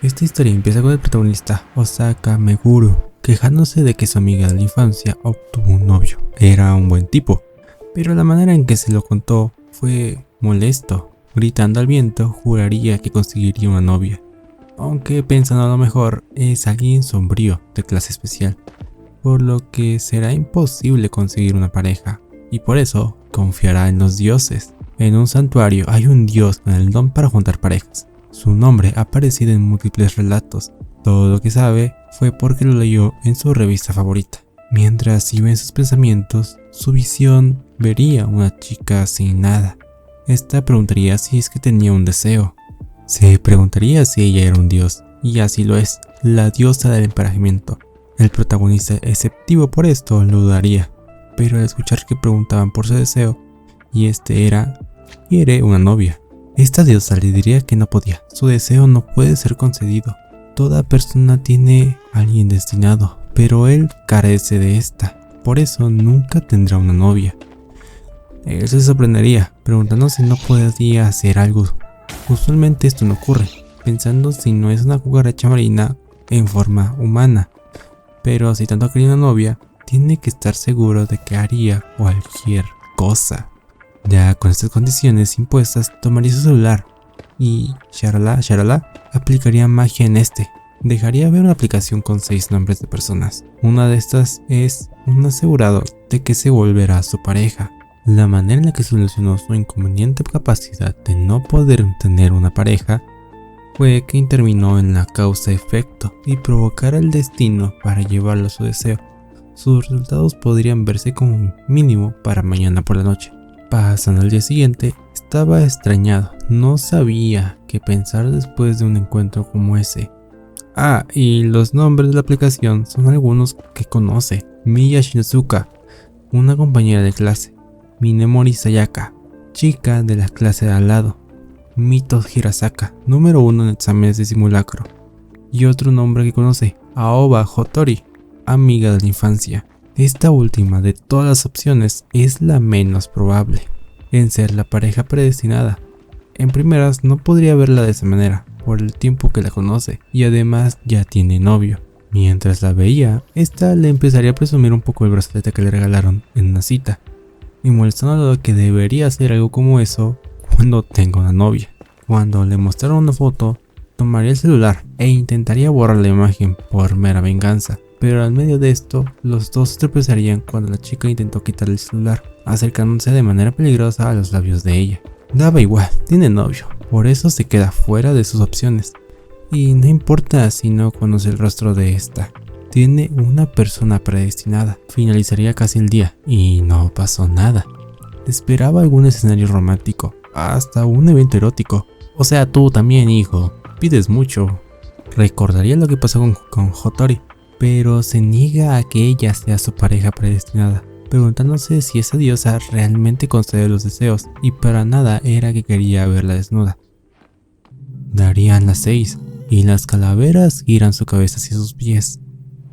Esta historia empieza con el protagonista, Osaka Meguru, quejándose de que su amiga de la infancia obtuvo un novio. Era un buen tipo, pero la manera en que se lo contó fue molesto. Gritando al viento, juraría que conseguiría una novia, aunque pensando a lo mejor es alguien sombrío de clase especial, por lo que será imposible conseguir una pareja, y por eso confiará en los dioses. En un santuario hay un dios con el don para juntar parejas. Su nombre ha aparecido en múltiples relatos. Todo lo que sabe fue porque lo leyó en su revista favorita. Mientras iba en sus pensamientos, su visión vería una chica sin nada. Esta preguntaría si es que tenía un deseo. Se preguntaría si ella era un dios, y así lo es, la diosa del emparejamiento. El protagonista, esceptivo por esto, lo dudaría, pero al escuchar que preguntaban por su deseo, y este era, quiere una novia. Esta diosa le diría que no podía, su deseo no puede ser concedido. Toda persona tiene a alguien destinado, pero él carece de esta, por eso nunca tendrá una novia. Él se sorprendería, preguntando si no podía hacer algo. Usualmente esto no ocurre, pensando si no es una cucaracha marina en forma humana. Pero si tanto quería una novia, tiene que estar seguro de que haría cualquier cosa. Ya con estas condiciones impuestas, tomaría su celular y, sharala, aplicaría magia en este. Dejaría ver una aplicación con 6 nombres de personas. Una de estas es un asegurado de que se volverá su pareja. La manera en la que solucionó su inconveniente capacidad de no poder tener una pareja fue que intervino en la causa-efecto y provocara el destino para llevarlo a su deseo. Sus resultados podrían verse como mínimo para mañana por la noche. Pasando al día siguiente, estaba extrañado, no sabía qué pensar después de un encuentro como ese. Y los nombres de la aplicación son algunos que conoce: Miya Shinozuka, una compañera de clase; Minemori Sayaka, chica de la clase de al lado; Mito Hirasaka, número 1 en exámenes de simulacro; y otro nombre que conoce, Aoba Hotori, amiga de la infancia. Esta última de todas las opciones es la menos probable en ser la pareja predestinada. En primeras no podría verla de esa manera, por el tiempo que la conoce, y además ya tiene novio. Mientras la veía, esta le empezaría a presumir un poco el brazalete que le regalaron en una cita, y molestándolo de que debería hacer algo como eso cuando tenga una novia. Cuando le mostraron una foto, tomaría el celular e intentaría borrar la imagen por mera venganza. Pero al medio de esto, los dos se tropezarían cuando la chica intentó quitarle el celular, acercándose de manera peligrosa a los labios de ella. Daba igual, tiene novio, por eso se queda fuera de sus opciones. Y no importa si no conoce el rostro de esta, tiene una persona predestinada. Finalizaría casi el día y no pasó nada. Esperaba algún escenario romántico, hasta un evento erótico. O sea, tú también, hijo, pides mucho. Recordaría lo que pasó con Hotori, pero se niega a que ella sea su pareja predestinada, preguntándose si esa diosa realmente concede los deseos, y para nada era que quería verla desnuda. Darían las 6 y las calaveras giran su cabeza hacia sus pies.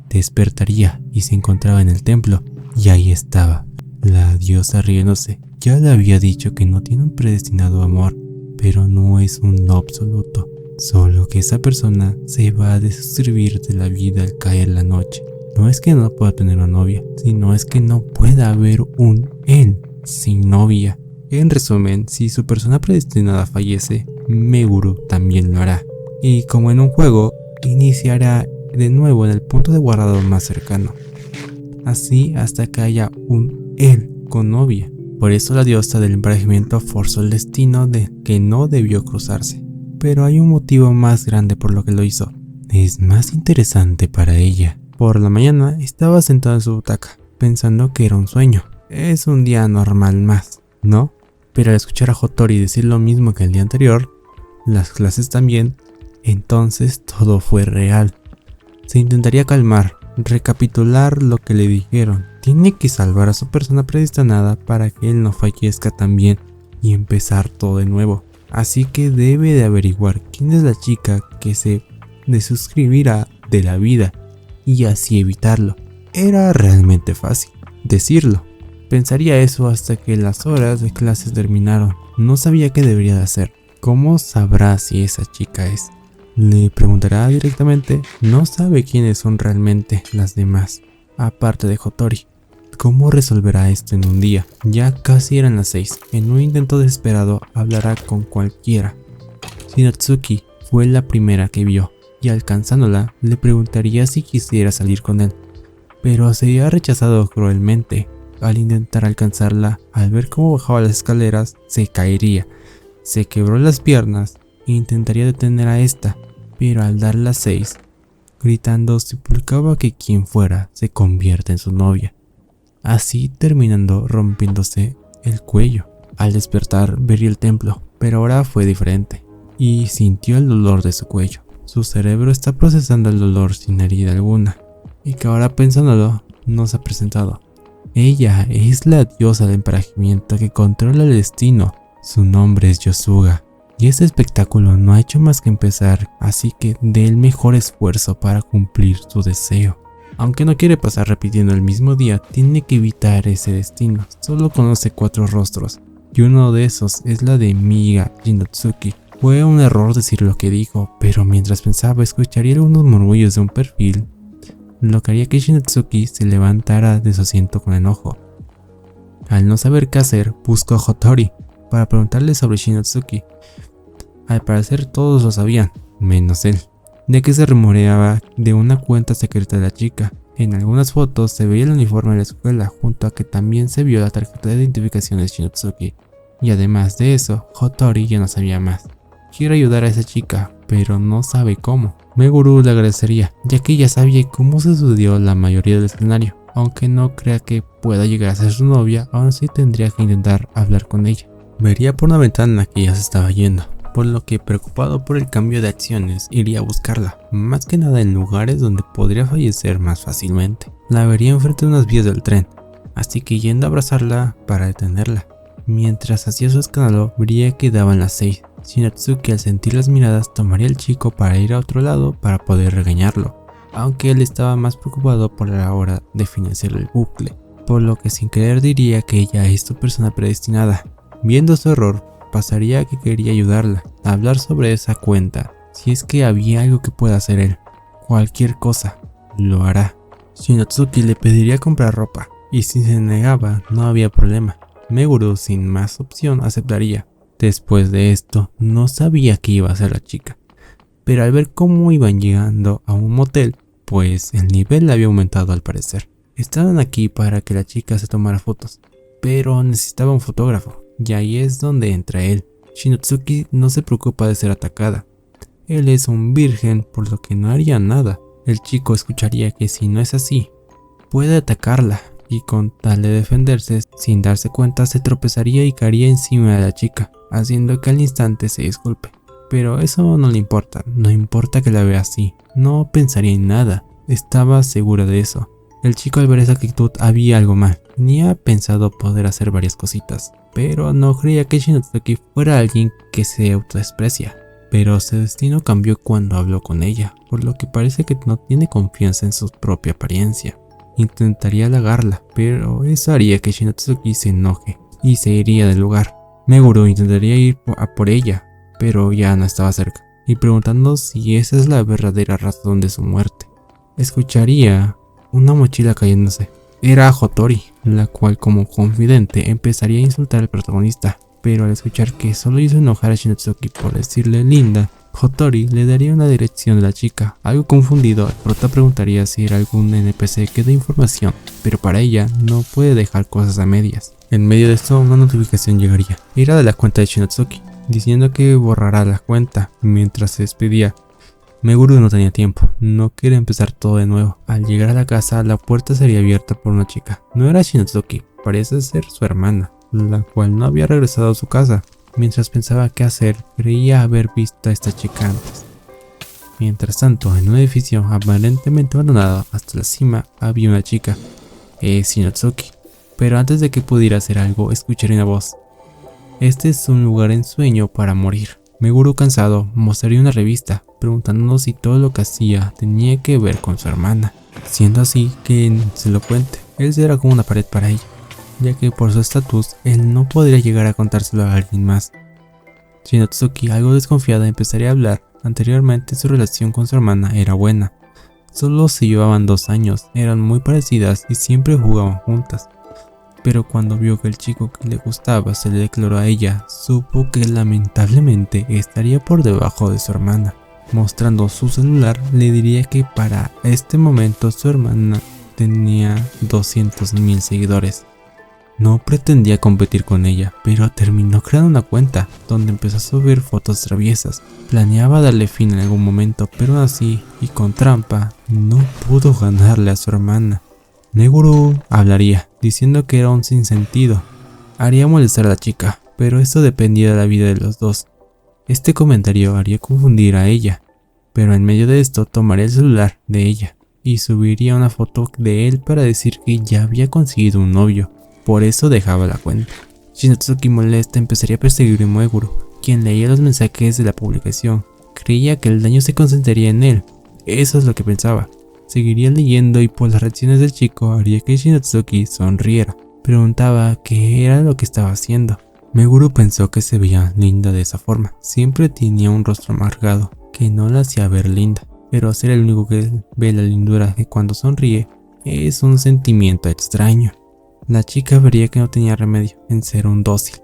Despertaría y se encontraba en el templo, y ahí estaba, la diosa riéndose. Ya le había dicho que no tiene un predestinado amor, pero no es un no absoluto. Solo que esa persona se va a desuscribir de la vida al caer la noche. No es que no pueda tener una novia, sino es que no pueda haber un él sin novia. En resumen, si su persona predestinada fallece, Meguru también lo hará. Y como en un juego, iniciará de nuevo en el punto de guardado más cercano. Así hasta que haya un él con novia. Por eso la diosa del emparejamiento forzó el destino de que no debió cruzarse. Pero hay un motivo más grande por lo que lo hizo. Es más interesante para ella. Por la mañana estaba sentada en su butaca, pensando que era un sueño. Es un día normal más, ¿no? Pero al escuchar a Hotori decir lo mismo que el día anterior, las clases también, entonces todo fue real. Se intentaría calmar, recapitular lo que le dijeron. Tiene que salvar a su persona predestinada para que él no fallezca también y empezar todo de nuevo. Así que debe de averiguar quién es la chica que se desuscribirá de la vida y así evitarlo. Era realmente fácil decirlo. Pensaría eso hasta que las horas de clases terminaron. No sabía qué debería de hacer. ¿Cómo sabrá si esa chica es? le preguntará directamente. No sabe quiénes son realmente las demás, aparte de Hotori. ¿Cómo resolverá esto en un día? Ya casi eran las 6. En un intento desesperado hablará con cualquiera. Shinotsuki fue la primera que vio, y alcanzándola le preguntaría si quisiera salir con él, pero sería rechazado cruelmente. Al intentar alcanzarla, al ver cómo bajaba las escaleras, se caería, se quebró las piernas e intentaría detener a esta, pero al dar las 6, gritando suplicaba que quien fuera se convierta en su novia, así terminando rompiéndose el cuello. Al despertar vería el templo, pero ahora fue diferente, y sintió el dolor de su cuello. Su cerebro está procesando el dolor sin herida alguna, y que ahora pensándolo, no se ha presentado. Ella es la diosa del emparejamiento que controla el destino. Su nombre es Yosuga, y este espectáculo no ha hecho más que empezar, así que dé el mejor esfuerzo para cumplir su deseo. Aunque no quiere pasar repitiendo el mismo día, tiene que evitar ese destino. Solo conoce 4 rostros, y uno de esos es la de Miga Shinotsuki. Fue un error decir lo que dijo, pero mientras pensaba escucharía algunos murmullos de un perfil, lo que haría que Shinotsuki se levantara de su asiento con enojo. Al no saber qué hacer, buscó a Hotori para preguntarle sobre Shinotsuki. Al parecer todos lo sabían, menos él, de que se rumoreaba de una cuenta secreta de la chica. En algunas fotos se veía el uniforme de la escuela, junto a que también se vio la tarjeta de identificación de Shinotsuki. Y además de eso, Hotori ya no sabía más. Quiere ayudar a esa chica, pero no sabe cómo. Meguru le agradecería, ya que ya sabía cómo se sucedió la mayoría del escenario. Aunque no crea que pueda llegar a ser su novia, aún así tendría que intentar hablar con ella. Vería por una ventana que ya se estaba yendo, por lo que preocupado por el cambio de acciones, iría a buscarla, más que nada en lugares donde podría fallecer más fácilmente. La vería enfrente de unas vías del tren, así que yendo a abrazarla para detenerla. Mientras hacía su escándalo, vería que daban las 6. Shinotsuki, al sentir las miradas, tomaría al chico para ir a otro lado para poder regañarlo, aunque él estaba más preocupado por la hora de financiar el bucle, por lo que sin querer diría que ella es su persona predestinada. Viendo su error, pasaría a que quería ayudarla a hablar sobre esa cuenta, si es que había algo que pueda hacer él. Cualquier cosa, lo hará. Shinotsuki le pediría comprar ropa, y si se negaba, no había problema. Meguru, sin más opción, aceptaría. Después de esto, no sabía qué iba a hacer la chica, pero al ver cómo iban llegando a un motel, pues el nivel había aumentado al parecer. Estaban aquí para que la chica se tomara fotos, pero necesitaba un fotógrafo, y ahí es donde entra él. Shinotsuki no se preocupa de ser atacada. Él es un virgen, por lo que no haría nada. El chico escucharía que si no es así, puede atacarla, y con tal de defenderse, sin darse cuenta se tropezaría y caería encima de la chica, haciendo que al instante se disculpe. Pero eso no le importa, no importa que la vea así, no pensaría en nada, estaba segura de eso. El chico al ver esa actitud había algo mal, ni ha pensado poder hacer varias cositas, pero no creía que Shinotsuki fuera alguien que se autodesprecia. Pero su destino cambió cuando habló con ella, por lo que parece que no tiene confianza en su propia apariencia. Intentaría halagarla, pero eso haría que Shinotsuki se enoje y se iría del lugar. Meguru intentaría ir a por ella, pero ya no estaba cerca, y preguntando si esa es la verdadera razón de su muerte. Escucharía una mochila cayéndose. Era Hotori, la cual como confidente empezaría a insultar al protagonista, pero al escuchar que solo hizo enojar a Shinotsuki por decirle linda, Hotori le daría una dirección de la chica. Algo confundido, el prota preguntaría si era algún NPC que dé información, pero para ella no puede dejar cosas a medias. En medio de esto, una notificación llegaría. Era de la cuenta de Shinotsuki, diciendo que borrará la cuenta. Mientras se despedía, Meguru no tenía tiempo, no quiere empezar todo de nuevo. Al llegar a la casa, la puerta sería abierta por una chica. No era Shinotsuki, parece ser su hermana, la cual no había regresado a su casa. Mientras pensaba qué hacer, creía haber visto a esta chica antes. Mientras tanto, en un edificio aparentemente abandonado hasta la cima, había una chica. Es Shinotsuki. Pero antes de que pudiera hacer algo, escucharía una voz. Este es un lugar en sueño para morir. Meguru, cansado, mostraría una revista, preguntándonos si todo lo que hacía tenía que ver con su hermana. Siendo así, que se lo cuente. Él será como una pared para ella, ya que por su estatus, él no podría llegar a contárselo a alguien más. Shinotsuki, algo desconfiada, empezaría a hablar Anteriormente su relación con su hermana era buena. Solo se llevaban 2 años, eran muy parecidas y siempre jugaban juntas. Pero cuando vio que el chico que le gustaba se le declaró a ella, supo que lamentablemente estaría por debajo de su hermana. Mostrando su celular, le diría que para este momento su hermana tenía 200,000 seguidores. No pretendía competir con ella, pero terminó creando una cuenta donde empezó a subir fotos traviesas. Planeaba darle fin en algún momento, pero aún así, y con trampa, no pudo ganarle a su hermana. Meguru hablaría, diciendo que era un sinsentido. Haría molestar a la chica, pero esto dependía de la vida de los dos. Este comentario haría confundir a ella, pero en medio de esto tomaría el celular de ella y subiría una foto de él para decir que ya había conseguido un novio. Por eso dejaba la cuenta. Shinatsuki molesta empezaría a perseguir a Meguru, quien leía los mensajes de la publicación. Creía que el daño se concentraría en él. Eso es lo que pensaba. Seguiría leyendo y por las reacciones del chico haría que Shinatsuki sonriera. Preguntaba qué era lo que estaba haciendo. Meguru pensó que se veía linda de esa forma. Siempre tenía un rostro amargado que no la hacía ver linda. Pero ser el único que ve la lindura que cuando sonríe es un sentimiento extraño. La chica vería que no tenía remedio en ser un dócil.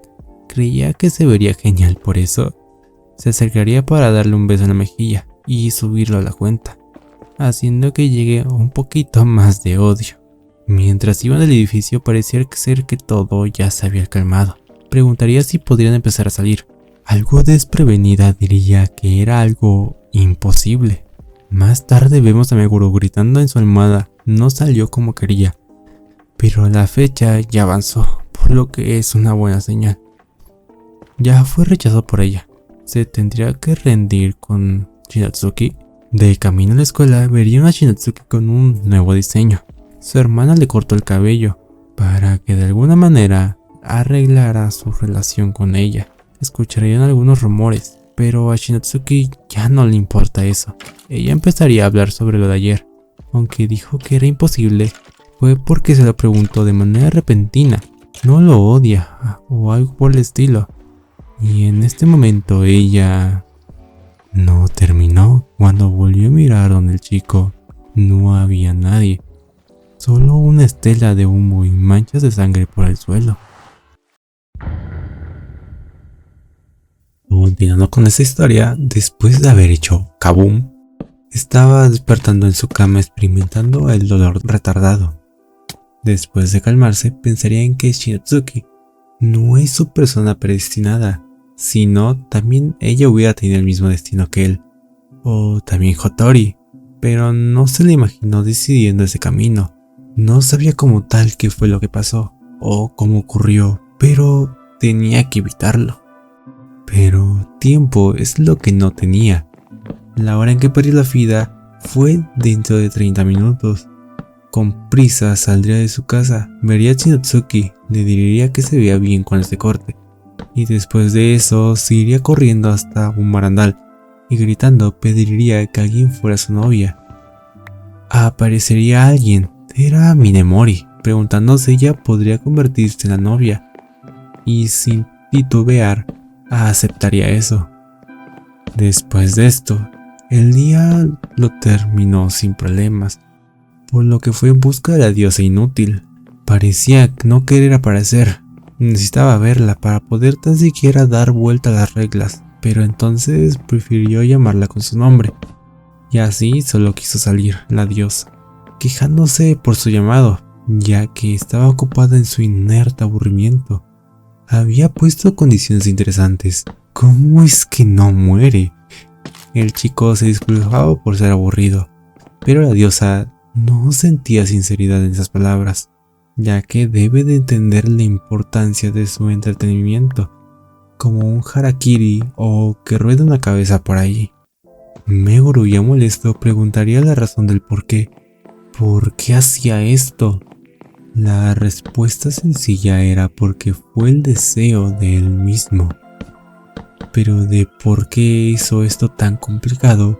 Creía que se vería genial, por eso se acercaría para darle un beso en la mejilla y subirlo a la cuenta, haciendo que llegue un poquito más de odio. Mientras iban del edificio parecía ser que todo ya se había calmado. Preguntaría si podrían empezar a salir. Algo desprevenida diría que era algo imposible. Más tarde vemos a Meguro gritando en su almohada. No salió como quería, pero la fecha ya avanzó, por lo que es una buena señal. Ya fue rechazado por ella. Se tendría que rendir con Shinatsuki. De camino a la escuela vería a Shinatsuki con un nuevo diseño. Su hermana le cortó el cabello para que de alguna manera arreglara su relación con ella. Escucharían algunos rumores, pero a Shinatsuki ya no le importa eso. Ella empezaría a hablar sobre lo de ayer, aunque dijo que era imposible. Fue porque se lo preguntó de manera repentina. No lo odia o algo por el estilo. Y en este momento ella no terminó. Cuando volvió a mirar donde el chico, no había nadie. Solo una estela de humo y manchas de sangre por el suelo. Continuando con esta historia, después de haber hecho kaboom, estaba despertando en su cama experimentando el dolor retardado. Después de calmarse, pensaría en que Shinatsuki no es su persona predestinada, sino también ella hubiera tenido el mismo destino que él, o también Hotori, pero no se le imaginó decidiendo ese camino. No sabía como tal qué fue lo que pasó, o cómo ocurrió, pero tenía que evitarlo. Pero tiempo es lo que no tenía. La hora en que perdió la vida fue dentro de 30 minutos. Con prisa saldría de su casa, vería a Shinatsuki, le diría que se veía bien con este corte, y después de eso se iría corriendo hasta un barandal y gritando pediría que alguien fuera su novia. Aparecería alguien, era Minemori, preguntando si ella podría convertirse en la novia, y sin titubear aceptaría eso. Después de esto, el día lo terminó sin problemas, por lo que fue en busca de la diosa inútil. Parecía no querer aparecer, necesitaba verla para poder tan siquiera dar vuelta a las reglas, pero entonces prefirió llamarla con su nombre, y así solo quiso salir la diosa, quejándose por su llamado, ya que estaba ocupada en su inerte aburrimiento. Había puesto condiciones interesantes. ¿Cómo es que no muere? El chico se disculpaba por ser aburrido, pero la diosa no sentía sinceridad en esas palabras, ya que debe de entender la importancia de su entretenimiento, como un harakiri o que ruede una cabeza por ahí. Meguro, ya molesto, preguntaría la razón del por qué. ¿Por qué hacía esto? La respuesta sencilla era porque fue el deseo de él mismo. Pero de por qué hizo esto tan complicado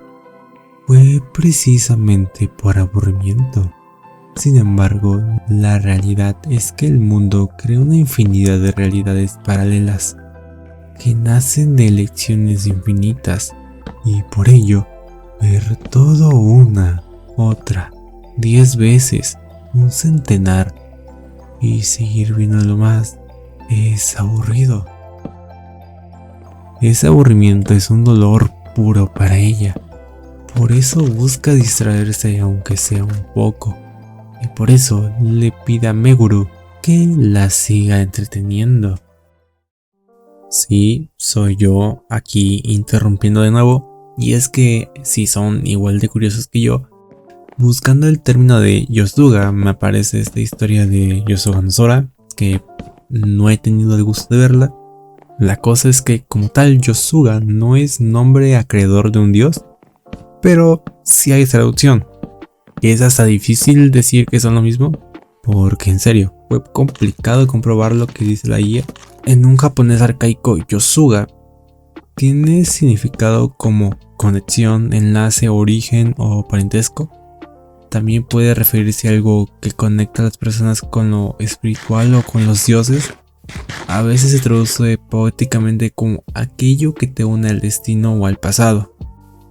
fue precisamente por aburrimiento. Sin embargo, la realidad es que el mundo crea una infinidad de realidades paralelas que nacen de elecciones infinitas y por ello ver todo una, otra, 10 veces, un centenar y seguir viéndolo más es aburrido. Ese aburrimiento es un dolor puro para ella. Por eso busca distraerse aunque sea un poco. Y por eso le pide a Meguru que la siga entreteniendo. Sí, soy yo aquí interrumpiendo de nuevo. Y es que si son igual de curiosos que yo, buscando el término de Yosuga me aparece esta historia de Yosuga no Sora, que no he tenido el gusto de verla. La cosa es que como tal Yosuga no es nombre acreedor de un dios, pero sí hay traducción. Es hasta difícil decir que son lo mismo, porque en serio, fue complicado comprobar lo que dice la guía. En un japonés arcaico, Yosuga tiene significado como conexión, enlace, origen o parentesco. También puede referirse a algo que conecta a las personas con lo espiritual o con los dioses. A veces se traduce poéticamente como aquello que te une al destino o al pasado.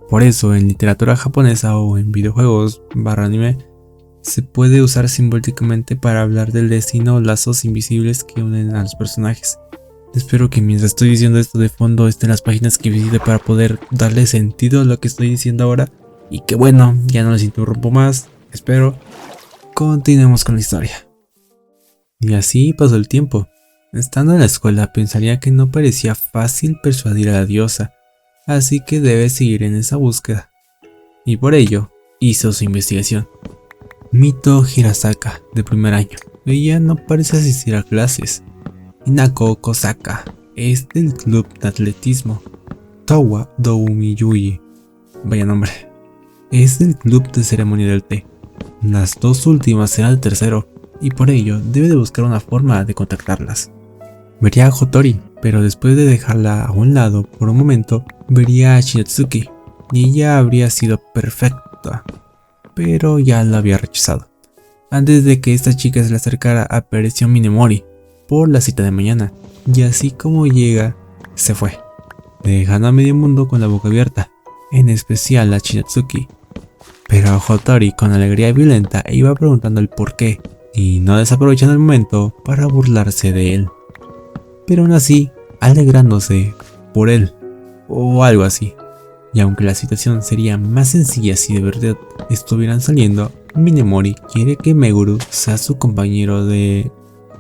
Por eso en literatura japonesa o en videojuegos /anime se puede usar simbólicamente para hablar del destino o lazos invisibles que unen a los personajes. Espero que mientras estoy diciendo esto de fondo estén las páginas que visite para poder darle sentido a lo que estoy diciendo ahora. Y que bueno, ya no les interrumpo más, espero. Continuemos con la historia. Y así pasó el tiempo. Estando en la escuela pensaría que no parecía fácil persuadir a la diosa, así que debe seguir en esa búsqueda. Y por ello, hizo su investigación. Mito Hirasaka, de primer año. Ella no parece asistir a clases. Hinako Kosaka, es del club de atletismo. Towa Doumiyuji, vaya nombre, es del club de ceremonia del té. Las dos últimas serán el tercero, y por ello debe de buscar una forma de contactarlas. Vería a Hotori, pero después de dejarla a un lado por un momento, vería a Shinotsuki, y ella habría sido perfecta, pero ya la había rechazado. Antes de que esta chica se le acercara, apareció Minemori por la cita de mañana, y así como llega, se fue, dejando a medio mundo con la boca abierta, en especial a Shinotsuki. Pero Hotori, con alegría violenta, iba preguntando el por qué, y no desaprovechando el momento para burlarse de él. Pero aún así, alegrándose por él, o algo así. Y aunque la situación sería más sencilla si de verdad estuvieran saliendo, Minemori quiere que Meguru sea su compañero de...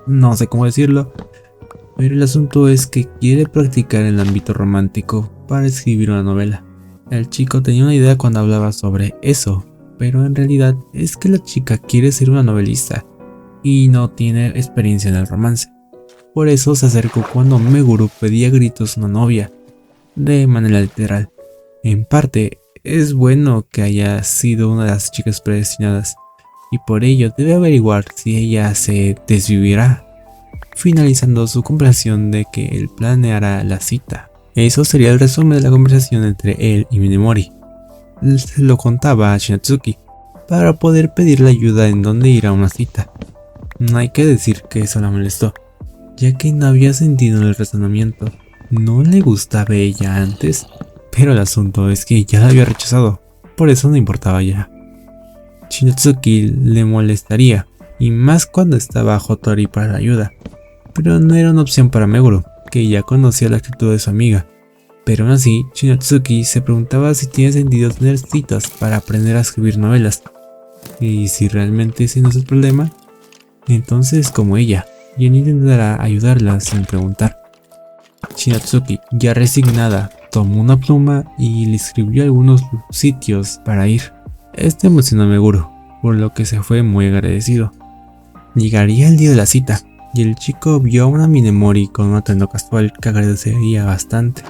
no sé cómo decirlo, pero el asunto es que quiere practicar en el ámbito romántico para escribir una novela. El chico tenía una idea cuando hablaba sobre eso, pero en realidad es que la chica quiere ser una novelista y no tiene experiencia en el romance. Por eso se acercó cuando Meguru pedía a gritos una novia, de manera literal. En parte, es bueno que haya sido una de las chicas predestinadas, y por ello debe averiguar si ella se desvivirá, finalizando su conversación de que él planeará la cita. Eso sería el resumen de la conversación entre él y Minemori. Se lo contaba a Shinotsuki, para poder pedirle ayuda en dónde ir a una cita. No hay que decir que eso la molestó, ya que no había sentido en el razonamiento. No le gustaba ella antes, pero el asunto es que ya la había rechazado, por eso no importaba ya. Shinotsuki le molestaría, y más cuando estaba Hotori para la ayuda, pero no era una opción para Meguru, que ya conocía la actitud de su amiga. Pero aún así, Shinotsuki se preguntaba si tiene sentido tener citas para aprender a escribir novelas, y si realmente ese no es el problema, entonces como ella, Jen intentará ayudarla sin preguntar. Shinotsuki, ya resignada, tomó una pluma y le escribió algunos sitios para ir. Este emocionó a Meguru, por lo que se fue muy agradecido. Llegaría el día de la cita, y el chico vio a una Minemori con un atuendo casual que agradecería bastante.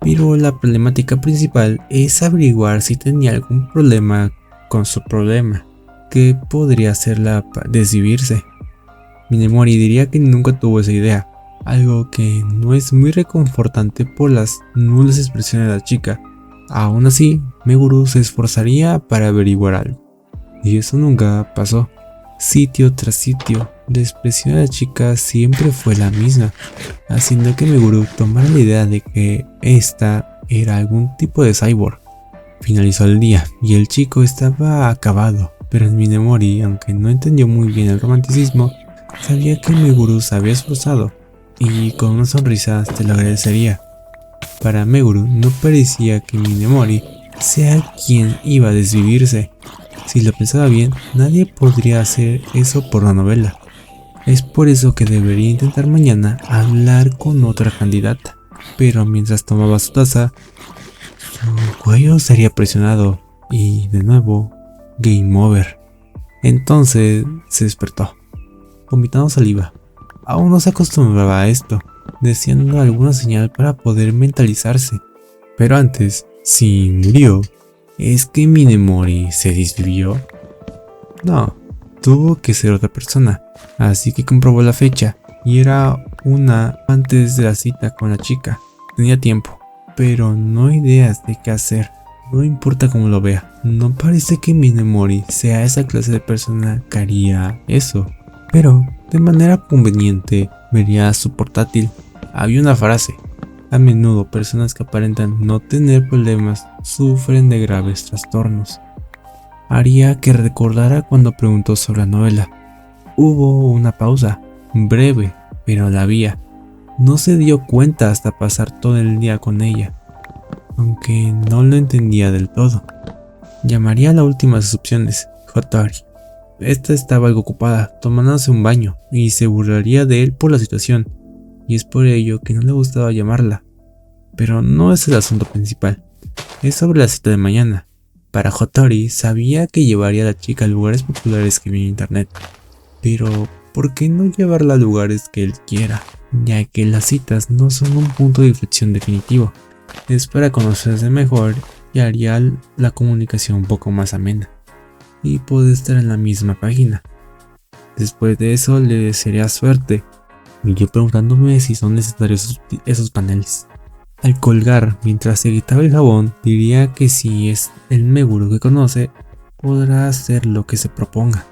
Pero la problemática principal es averiguar si tenía algún problema con su problema, que podría hacerla desvivirse. Minemori diría que nunca tuvo esa idea, algo que no es muy reconfortante por las nulas expresiones de la chica. Aún así, Meguru se esforzaría para averiguar algo, y eso nunca pasó. Sitio tras sitio, la expresión de la chica siempre fue la misma, haciendo que Meguru tomara la idea de que esta era algún tipo de cyborg. Finalizó el día y el chico estaba acabado, pero en Minemori, aunque no entendió muy bien el romanticismo, sabía que Meguru se había esforzado y con una sonrisa te lo agradecería. Para Meguru no parecía que Minemori sea quien iba a desvivirse. Si lo pensaba bien, nadie podría hacer eso por la novela. Es por eso que debería intentar mañana hablar con otra candidata. Pero mientras tomaba su taza, su cuello sería presionado y de nuevo, game over. Entonces se despertó, vomitando saliva. Aún no se acostumbraba a esto, deseando alguna señal para poder mentalizarse. Pero antes, si murió, ¿es que Minemori se desvivió? No, tuvo que ser otra persona, así que comprobó la fecha y era una antes de la cita con la chica. Tenía tiempo, pero no ideas de qué hacer. No importa cómo lo vea, no parece que Minemori sea esa clase de persona que haría eso. Pero, de manera conveniente, vería su portátil. Había una frase: a menudo personas que aparentan no tener problemas sufren de graves trastornos. Haría que recordara cuando preguntó sobre la novela. Hubo una pausa, breve, pero la había. No se dio cuenta hasta pasar todo el día con ella, aunque no lo entendía del todo. Llamaría a la última de sus opciones, Hotori. Esta estaba algo ocupada, tomándose un baño, y se burlaría de él por la situación, y es por ello que no le gustaba llamarla. Pero no es el asunto principal, es sobre la cita de mañana. Para Hotori sabía que llevaría a la chica a lugares populares que vi en internet, pero ¿por qué no llevarla a lugares que él quiera? Ya que las citas no son un punto de inflexión definitivo, es para conocerse mejor y haría la comunicación un poco más amena, y poder estar en la misma página. Después de eso le desearía suerte, y yo preguntándome si son necesarios esos paneles. Al colgar, mientras se quitaba el jabón, diría que si es el Meguru que conoce, podrá hacer lo que se proponga.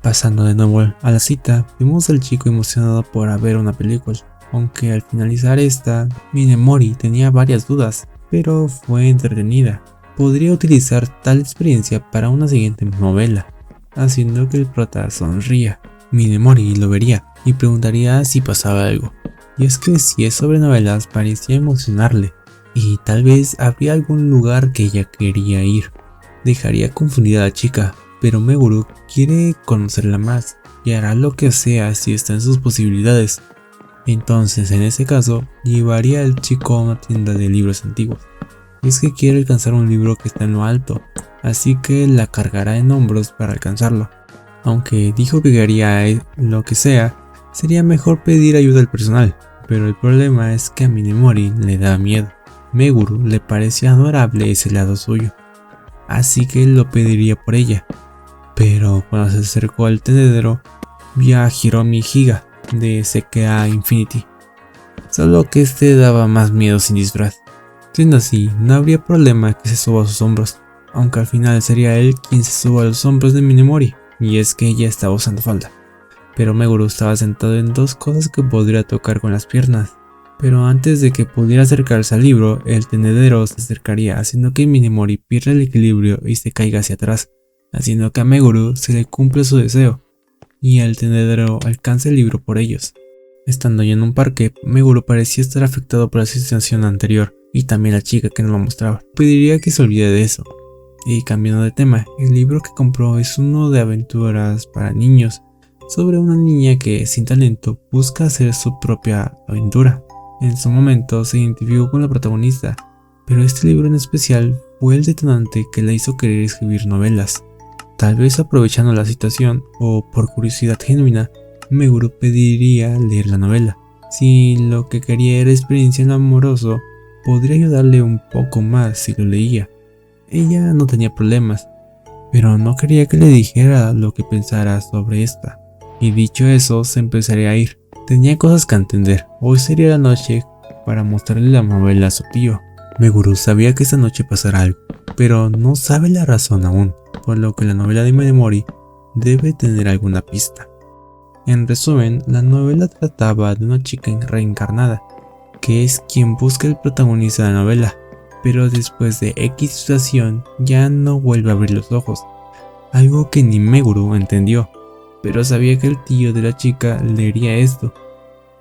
Pasando de nuevo a la cita, vimos al chico emocionado por ver una película, aunque al finalizar esta, Minemori tenía varias dudas, pero fue entretenida. Podría utilizar tal experiencia para una siguiente novela, haciendo que el prota sonría. Minemori lo vería y preguntaría si pasaba algo. Y es que si es sobre novelas parecía emocionarle, y tal vez habría algún lugar que ella quería ir. Dejaría confundida a la chica, pero Meguru quiere conocerla más y hará lo que sea si está en sus posibilidades. Entonces en ese caso llevaría al chico a una tienda de libros antiguos. Es que quiere alcanzar un libro que está en lo alto, así que la cargará en hombros para alcanzarlo. Aunque dijo que haría lo que sea, sería mejor pedir ayuda al personal, pero el problema es que a Minemori le da miedo. Meguru le parecía adorable ese lado suyo, así que lo pediría por ella. Pero cuando se acercó al tendedero, vio a Hiromi Higa de SK Infinity, solo que este daba más miedo sin disfraz. Siendo así, no habría problema que se suba a sus hombros, aunque al final sería él quien se suba a los hombros de Minemori, y es que ella estaba usando falda. Pero Meguru estaba sentado en dos cosas que podría tocar con las piernas. Pero antes de que pudiera acercarse al libro, el tendedero se acercaría, haciendo que Minemori pierda el equilibrio y se caiga hacia atrás, haciendo que a Meguru se le cumpla su deseo, y el tendedero alcance el libro por ellos. Estando ya en un parque, Meguru parecía estar afectado por la situación anterior, y también la chica que no lo mostraba. Pediría que se olvide de eso. Y cambiando de tema, el libro que compró es uno de aventuras para niños, sobre una niña que, sin talento, busca hacer su propia aventura. En su momento se identificó con la protagonista, pero este libro en especial fue el detonante que la hizo querer escribir novelas. Tal vez aprovechando la situación, o por curiosidad genuina, Meguru pediría leer la novela. Si lo que quería era experiencia en lo amoroso, podría ayudarle un poco más si lo leía. Ella no tenía problemas, pero no quería que le dijera lo que pensara sobre esta. Y dicho eso, se empezaría a ir. Tenía cosas que entender. Hoy sería la noche para mostrarle la novela a su tío. Meguru sabía que esa noche pasará algo, pero no sabe la razón aún, por lo que la novela de Minemori debe tener alguna pista. En resumen, la novela trataba de una chica reencarnada, que es quien busca el protagonista de la novela, pero después de X situación ya no vuelve a abrir los ojos, algo que ni Meguru entendió, pero sabía que el tío de la chica leería esto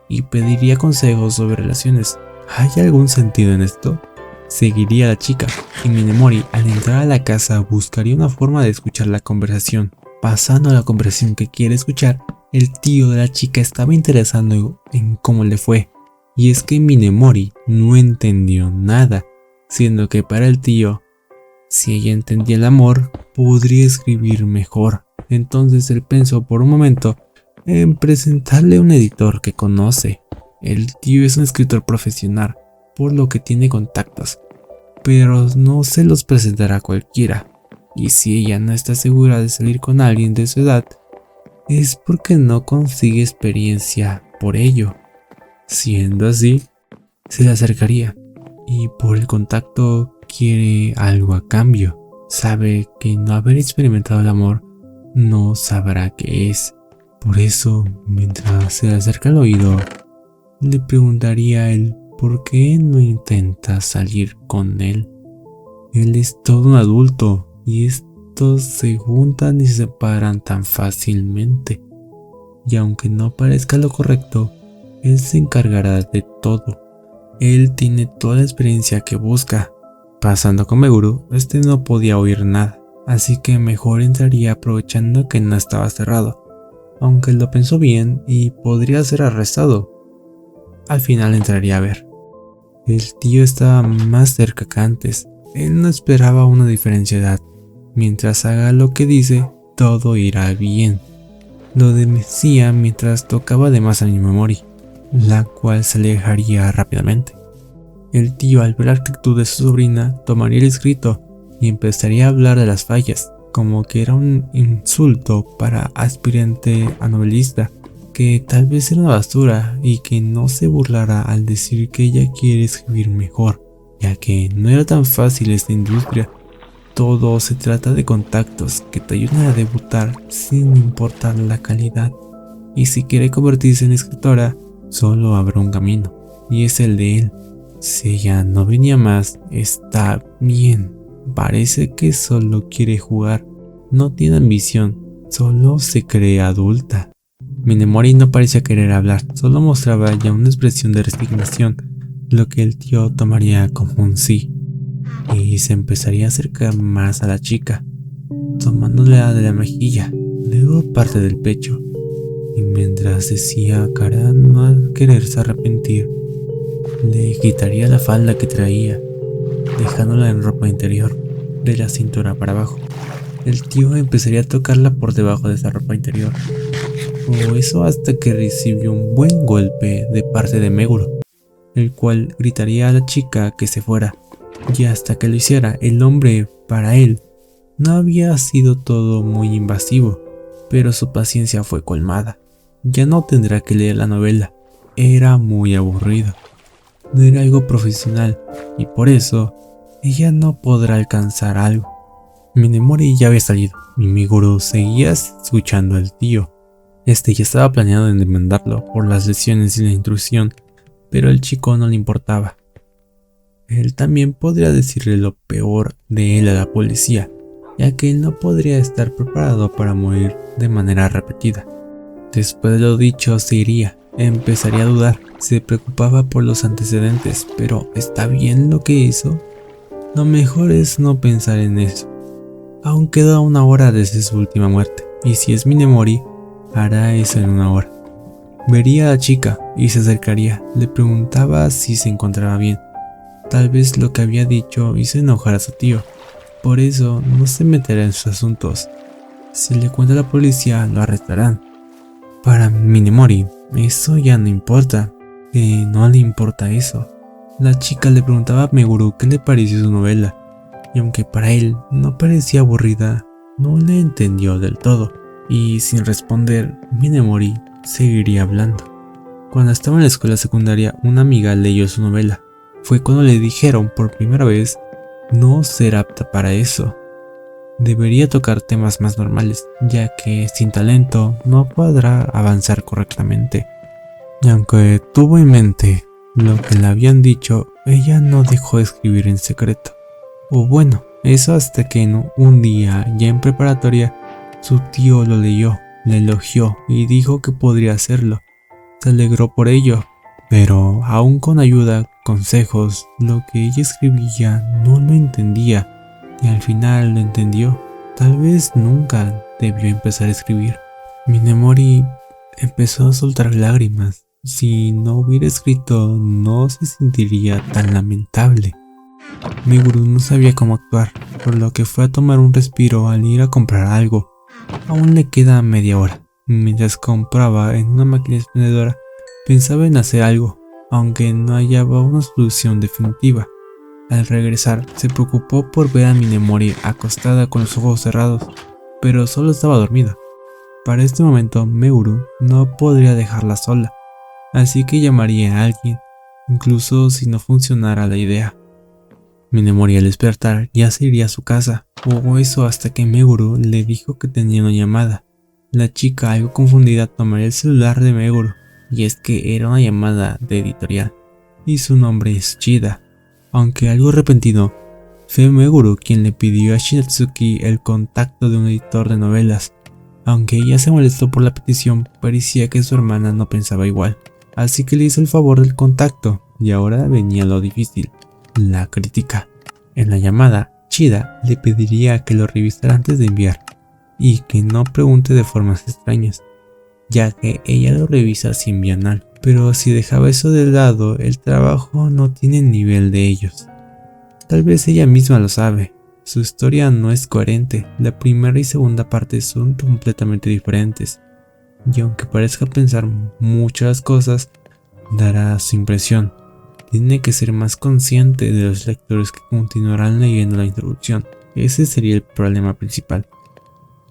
y pediría consejos sobre relaciones. ¿Hay algún sentido en esto? Seguiría a la chica, y Minemori al entrar a la casa buscaría una forma de escuchar la conversación. Pasando a la conversación que quiere escuchar, el tío de la chica estaba interesado en cómo le fue, y es que Minemori no entendió nada, siendo que para el tío, si ella entendía el amor, podría escribir mejor. Entonces él pensó por un momento en presentarle a un editor que conoce. El tío es un escritor profesional, por lo que tiene contactos, pero no se los presentará a cualquiera. Y si ella no está segura de salir con alguien de su edad, es porque no consigue experiencia por ello. Siendo así, se le acercaría y por el contacto quiere algo a cambio. Sabe que no haber experimentado el amor no sabrá qué es. Por eso, mientras se le acerca al oído, le preguntaría a él por qué no intenta salir con él. Él es todo un adulto y estos se juntan y se separan tan fácilmente. Y aunque no parezca lo correcto, él se encargará de todo. Él tiene toda la experiencia que busca. Pasando con Meguru, este no podía oír nada, así que mejor entraría aprovechando que no estaba cerrado, aunque lo pensó bien y podría ser arrestado. Al final entraría a ver. El tío estaba más cerca que antes. Él no esperaba una diferencia de edad. Mientras haga lo que dice, todo irá bien. Lo decía mientras tocaba además a Minemori, la cual se alejaría rápidamente. El tío, al ver la actitud de su sobrina, tomaría el escrito y empezaría a hablar de las fallas, como que era un insulto para aspirante a novelista, que tal vez era una basura y que no se burlara al decir que ella quiere escribir mejor, ya que no era tan fácil esta industria. Todo se trata de contactos que te ayudan a debutar sin importar la calidad, y si quiere convertirse en escritora, solo habrá un camino, y es el de él. Si ella no venía más, está bien. Parece que solo quiere jugar, no tiene ambición, solo se cree adulta. Minemori no parecía querer hablar, solo mostraba ya una expresión de resignación, lo que el tío tomaría como un sí, y se empezaría a acercar más a la chica, tomándola de la mejilla, luego parte del pecho, y mientras decía cara no quererse arrepentir, le quitaría la falda que traía, dejándola en ropa interior, de la cintura para abajo. El tío empezaría a tocarla por debajo de esa ropa interior, o eso hasta que recibió un buen golpe de parte de Meguro, el cual gritaría a la chica que se fuera, y hasta que lo hiciera, el hombre, para él, no había sido todo muy invasivo, pero su paciencia fue colmada. Ya no tendrá que leer la novela, era muy aburrido, no era algo profesional, y por eso, ella no podrá alcanzar algo. Minemori ya había salido, y Meguro seguía escuchando al tío. Este ya estaba planeado en demandarlo por las lesiones y la intrusión, pero el chico no le importaba. Él también podría decirle lo peor de él a la policía, ya que él no podría estar preparado para morir de manera repetida. Después de lo dicho, se iría, empezaría a dudar, se preocupaba por los antecedentes, pero ¿está bien lo que hizo? Lo mejor es no pensar en eso. Aún queda una hora desde su última muerte, y si es Minemori, hará eso en una hora. Vería a la chica y se acercaría, le preguntaba si se encontraba bien. Tal vez lo que había dicho hizo enojar a su tío, por eso no se meterá en sus asuntos. Si le cuenta a la policía, lo arrestarán. Para Minemori, eso ya no importa, que no le importa eso. La chica le preguntaba a Meguro qué le pareció su novela, y aunque para él no parecía aburrida, no le entendió del todo, y sin responder, Minemori seguiría hablando. Cuando estaba en la escuela secundaria, una amiga leyó su novela. Fue cuando le dijeron por primera vez, no ser apta para eso. Debería tocar temas más normales, ya que sin talento no podrá avanzar correctamente. Y aunque tuvo en mente lo que le habían dicho, ella no dejó de escribir en secreto. O bueno, eso hasta que un día, ya en preparatoria, su tío lo leyó, le elogió y dijo que podría hacerlo. Se alegró por ello, pero aún con ayuda, consejos, lo que ella escribía no lo entendía y al final lo entendió. Tal vez nunca debió empezar a escribir. Minemori empezó a soltar lágrimas. Si no hubiera escrito, no se sentiría tan lamentable. Meguru no sabía cómo actuar, por lo que fue a tomar un respiro al ir a comprar algo. Aún le queda media hora. Mientras compraba en una máquina expendedora, pensaba en hacer algo, aunque no hallaba una solución definitiva. Al regresar, se preocupó por ver a Minemori acostada con los ojos cerrados, pero solo estaba dormida. Para este momento, Meguru no podría dejarla sola, así que llamaría a alguien, incluso si no funcionara la idea. Minemori al despertar ya se iría a su casa, o eso hasta que Meguru le dijo que tenía una llamada. La chica, algo confundida, tomaría el celular de Meguru, y es que era una llamada de editorial, y su nombre es Chida. Aunque algo repentino, fue Meguru quien le pidió a Shinatsuki el contacto de un editor de novelas. Aunque ella se molestó por la petición, parecía que su hermana no pensaba igual, así que le hizo el favor del contacto, y ahora venía lo difícil, la crítica. En la llamada, Chida le pediría que lo revisara antes de enviar, y que no pregunte de formas extrañas, ya que ella lo revisa sin bienal. Pero si dejaba eso de lado, el trabajo no tiene el nivel de ellos. Tal vez ella misma lo sabe. Su historia no es coherente, la primera y segunda parte son completamente diferentes, y aunque parezca pensar muchas cosas, dará su impresión. Tiene que ser más consciente de los lectores que continuarán leyendo la introducción. Ese sería el problema principal.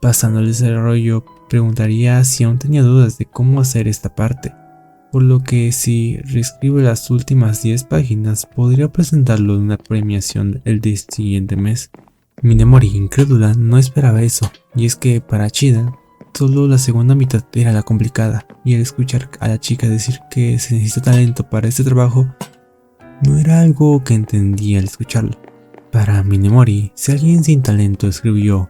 Pasando el desarrollo, preguntaría si aún tenía dudas de cómo hacer esta parte, por lo que si reescribe las últimas 10 páginas podría presentarlo en una premiación el día siguiente mes. Minemori, incrédula, no esperaba eso, y es que para Chida, solo la segunda mitad era la complicada, y al escuchar a la chica decir que se necesita talento para este trabajo, no era algo que entendía al escucharlo. Para Minemori, si alguien sin talento escribió,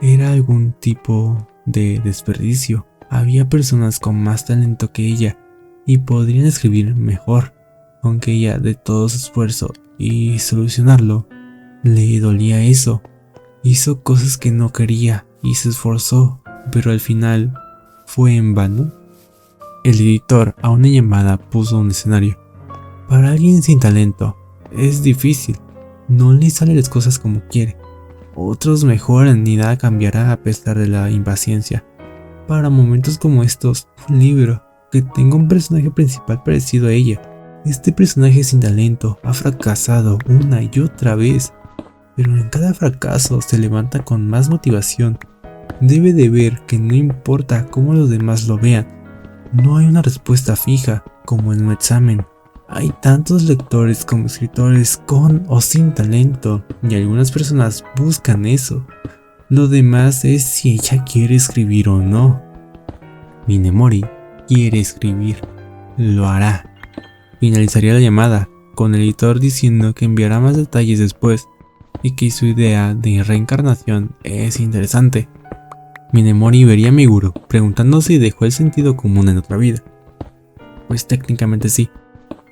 era algún tipo de desperdicio. Había personas con más talento que ella y podrían escribir mejor, aunque ella de todo su esfuerzo y solucionarlo, le dolía eso. Hizo cosas que no quería y se esforzó, pero al final fue en vano. El editor a una llamada puso un escenario. Para alguien sin talento es difícil, no le salen las cosas como quiere. Otros mejoran y nada cambiará a pesar de la impaciencia. Para momentos como estos, un libro que tenga un personaje principal parecido a ella. Este personaje sin talento ha fracasado una y otra vez, pero en cada fracaso se levanta con más motivación. Debe de ver que no importa cómo los demás lo vean, no hay una respuesta fija como en un examen. Hay tantos lectores como escritores con o sin talento, y algunas personas buscan eso. Lo demás es si ella quiere escribir o no. Minemori quiere escribir, lo hará. Finalizaría la llamada, con el editor diciendo que enviará más detalles después, y que su idea de reencarnación es interesante. Minemori vería a Meguru, preguntando si dejó el sentido común en otra vida. Pues técnicamente sí.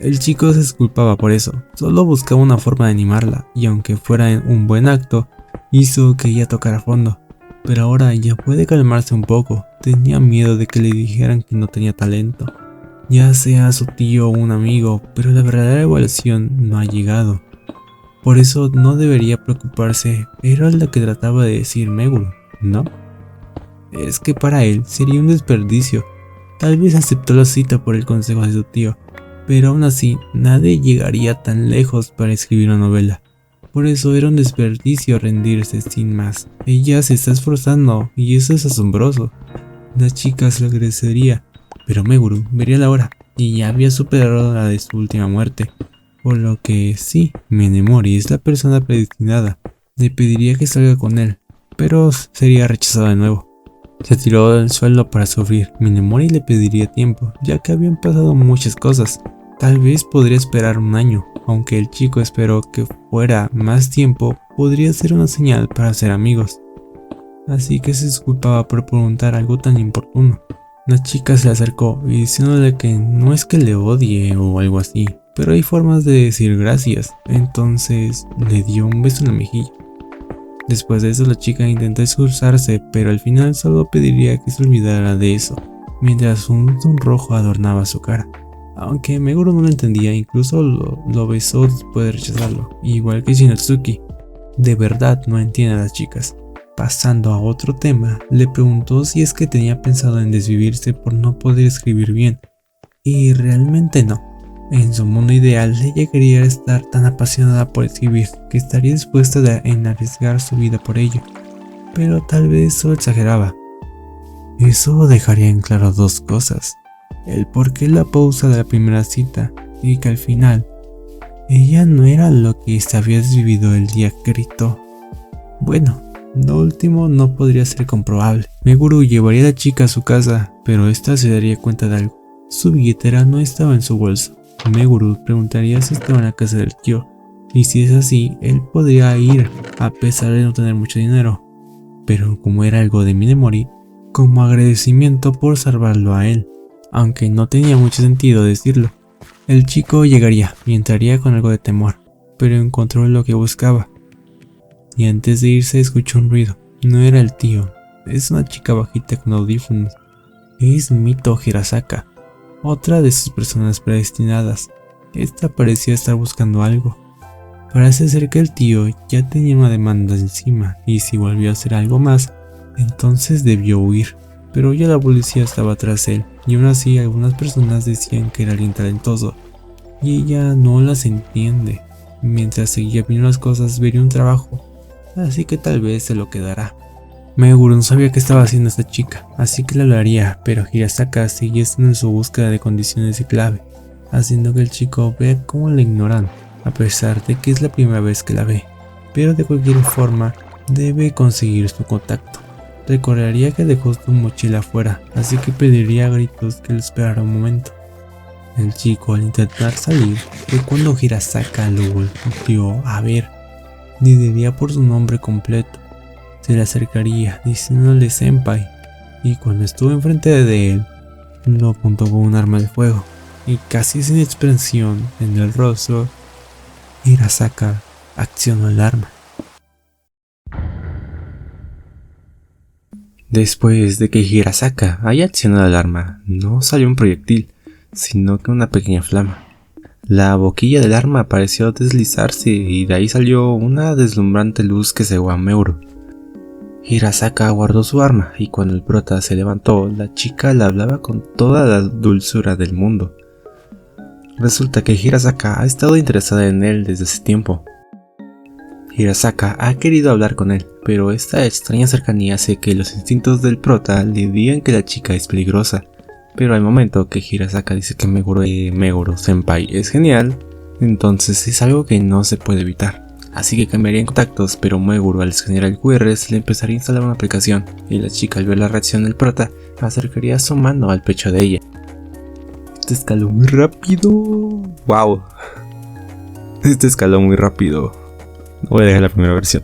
El chico se disculpaba por eso, solo buscaba una forma de animarla, y aunque fuera un buen acto, hizo que ella tocara fondo. Pero ahora ya puede calmarse un poco, tenía miedo de que le dijeran que no tenía talento, ya sea su tío o un amigo, pero la verdadera evaluación no ha llegado. Por eso no debería preocuparse, era lo que trataba de decir Meguru, ¿no? Es que para él sería un desperdicio. Tal vez aceptó la cita por el consejo de su tío, pero aún así nadie llegaría tan lejos para escribir una novela. Por eso era un desperdicio rendirse sin más. Ella se está esforzando y eso es asombroso. La chica se lo agradecería, pero Meguru vería la hora y ya había superado la de su última muerte. Por lo que sí, Minemori es la persona predestinada. Le pediría que salga con él, pero sería rechazado de nuevo. Se tiró del suelo para sufrir. Minemori le pediría tiempo, ya que habían pasado muchas cosas. Tal vez podría esperar un año, aunque el chico esperó que fuera más tiempo, podría ser una señal para ser amigos. Así que se disculpaba por preguntar algo tan importuno. La chica se le acercó y diciéndole que no es que le odie o algo así, pero hay formas de decir gracias, entonces le dio un beso en la mejilla. Después de eso la chica intentó excusarse, pero al final solo pediría que se olvidara de eso, mientras un sonrojo adornaba su cara. Aunque Meguro no lo entendía, incluso lo besó después de rechazarlo, igual que Shinotsuki. De verdad no entiende a las chicas. Pasando a otro tema, le preguntó si es que tenía pensado en desvivirse por no poder escribir bien, y realmente no. En su mundo ideal, ella quería estar tan apasionada por escribir que estaría dispuesta en arriesgar su vida por ello, pero tal vez solo exageraba. Eso dejaría en claro dos cosas: el por qué la pausa de la primera cita y que al final ella no era lo que se había desvivido el día que gritó. Bueno, lo último no podría ser comprobable. Meguro llevaría a la chica a su casa, pero esta se daría cuenta de algo. Su billetera no estaba en su bolso. Meguro preguntaría si estaba en la casa del tío, y si es así, él podría ir a pesar de no tener mucho dinero. Pero como era algo de Minemori, como agradecimiento por salvarlo a él, aunque no tenía mucho sentido decirlo, el chico llegaría y entraría con algo de temor, pero encontró lo que buscaba. Y antes de irse escuchó un ruido. No era el tío, es una chica bajita con audífonos. Es Mito Hirasaka, otra de sus personas predestinadas. Esta parecía estar buscando algo. Parece ser que el tío ya tenía una demanda encima, y si volvió a hacer algo más, entonces debió huir. Pero ya la policía estaba tras él, y aún así algunas personas decían que era alguien talentoso, y ella no las entiende. Mientras seguía viendo las cosas, vería un trabajo, así que tal vez se lo quedará. Meguro no sabía qué estaba haciendo esta chica, así que le hablaría, pero Hirasaka seguía estando en su búsqueda de condiciones de clave, haciendo que el chico vea cómo la ignoran, a pesar de que es la primera vez que la ve. Pero de cualquier forma, debe conseguir su contacto. Recordaría que dejó su mochila afuera, así que pediría a gritos que lo esperara un momento. El chico, al intentar salir, fue cuando Hirasaka lo volvió a ver. Le diría por su nombre completo. Se le acercaría diciéndole senpai, y cuando estuvo enfrente de él, lo apuntó con un arma de fuego, y casi sin expresión en el rostro, Hirasaka accionó el arma. Después de que Hirasaka haya accionado el arma, no salió un proyectil, sino que una pequeña flama. La boquilla del arma pareció deslizarse y de ahí salió una deslumbrante luz que cegó a Meguro. Hirasaka guardó su arma y cuando el prota se levantó, la chica le hablaba con toda la dulzura del mundo. Resulta que Hirasaka ha estado interesada en él desde hace tiempo. Hirasaka ha querido hablar con él, pero esta extraña cercanía hace que los instintos del prota le digan que la chica es peligrosa. Pero al momento que Hirasaka dice que Meguro senpai es genial, entonces es algo que no se puede evitar. Así que cambiarían contactos, pero Meguro al escanear el QR se le empezaría a instalar una aplicación, y la chica al ver la reacción del prota acercaría su mano al pecho de ella. Este escaló muy rápido. ¡Wow! Este escaló muy rápido. No voy a dejar la primera versión.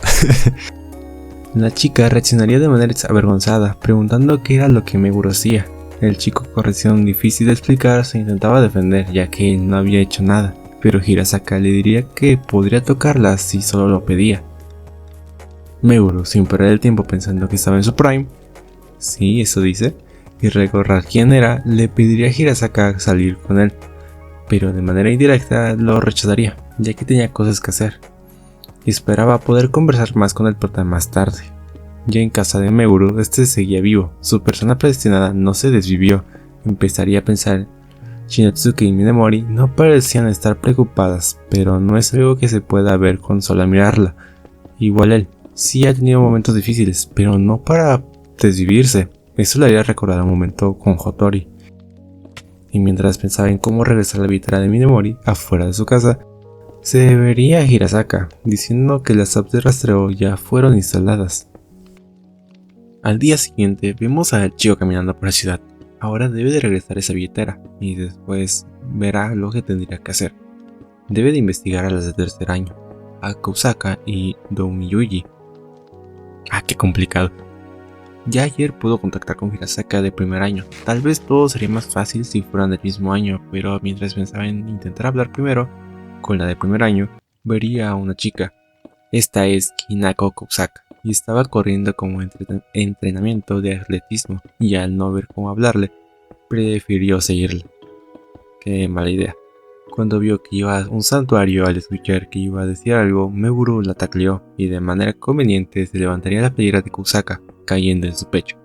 La chica reaccionaría de manera avergonzada, preguntando qué era lo que Meguro hacía. El chico, con reacción difícil de explicar, se intentaba defender, ya que él no había hecho nada, pero Hirasaka le diría que podría tocarla si solo lo pedía. Meguro, sin perder el tiempo pensando que estaba en su prime, sí, eso dice, y recordar quién era, le pediría a Hirasaka salir con él, pero de manera indirecta lo rechazaría, ya que tenía cosas que hacer, y esperaba poder conversar más con el prota más tarde. Ya en casa de Meguro, este seguía vivo, su persona predestinada no se desvivió. Empezaría a pensar, Shinotsuki y Minemori no parecían estar preocupadas, pero no es algo que se pueda ver con solo mirarla. Igual él, sí ha tenido momentos difíciles, pero no para desvivirse, eso le haría recordar un momento con Hotori. Y mientras pensaba en cómo regresar a la billetera de Minemori, afuera de su casa, se vería a Hirasaka, diciendo que las apps de rastreo ya fueron instaladas. Al día siguiente vemos a Chio caminando por la ciudad. Ahora debe de regresar esa billetera y después verá lo que tendría que hacer. Debe de investigar a las de tercer año, a Kusaka y Doumiyuji. Qué complicado. Ya ayer pudo contactar con Hirasaka de primer año. Tal vez todo sería más fácil si fueran del mismo año, pero mientras pensaba en intentar hablar primero con la de primer año, vería a una chica. Esta es Hinako Kusaka, y estaba corriendo como entrenamiento de atletismo, y al no ver cómo hablarle, prefirió seguirla. Qué mala idea. Cuando vio que iba a un santuario, al escuchar que iba a decir algo, Meguro la tacleó y de manera conveniente se levantaría la playera de Kusaka, cayendo en su pecho.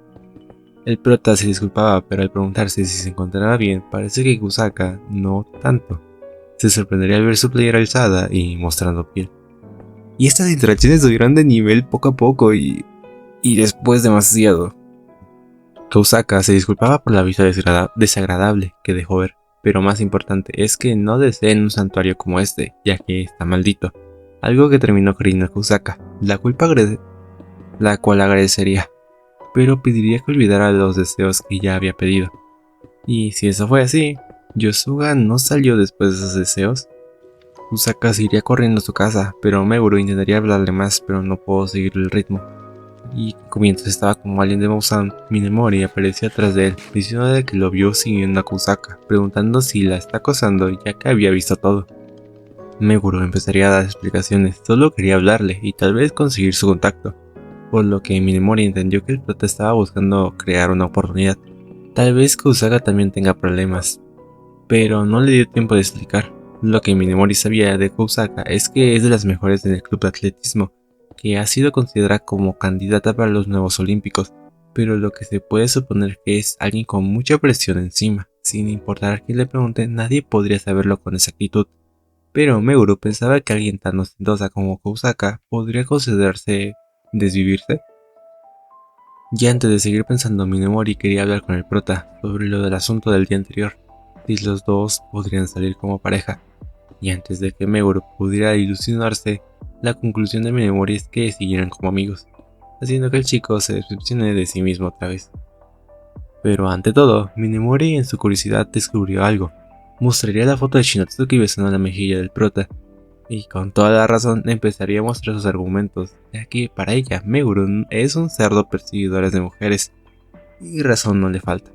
El prota se disculpaba, pero al preguntarse si se encontraba bien, parece que Kusaka no tanto. Se sorprendería al ver su playera alzada y mostrando piel. Y estas interacciones subieron de nivel poco a poco y después demasiado. Kusaka se disculpaba por la vista desagradable que dejó ver. Pero más importante es que no deseen un santuario como este, ya que está maldito. Algo que terminó creyendo a Kusaka, la cual agradecería, pero pediría que olvidara los deseos que ya había pedido. Y si eso fue así, Yosuga no salió después de esos deseos. Kusaka se iría corriendo a su casa, pero Meguro intentaría hablarle más, pero no pudo seguir el ritmo. Y mientras estaba como alguien de Mousan, Minemori apareció atrás de él, diciéndole que lo vio siguiendo a Kusaka, preguntando si la está acosando ya que había visto todo. Meguro empezaría a dar explicaciones, solo quería hablarle y tal vez conseguir su contacto, por lo que Minemori entendió que el prota estaba buscando crear una oportunidad. Tal vez Kusaka también tenga problemas, pero no le dio tiempo de explicar. Lo que Minemori sabía de Kusaka es que es de las mejores en el club de atletismo, que ha sido considerada como candidata para los Nuevos Olímpicos, pero lo que se puede suponer que es alguien con mucha presión encima. Sin importar a quién le pregunte, nadie podría saberlo con exactitud. Pero Meguro pensaba que alguien tan ostentosa como Kusaka podría considerarse desvivirse. Ya antes de seguir pensando, Minemori quería hablar con el prota sobre lo del asunto del día anterior, si los dos podrían salir como pareja. Y antes de que Meguro pudiera ilusionarse, la conclusión de Minemori es que siguieran como amigos, haciendo que el chico se decepcione de sí mismo otra vez. Pero ante todo, Minemori en su curiosidad descubrió algo. Mostraría la foto de Shinotsuki besando la mejilla del prota, y con toda la razón empezaría a mostrar sus argumentos, ya que para ella Meguro es un cerdo perseguidor de mujeres, y razón no le falta.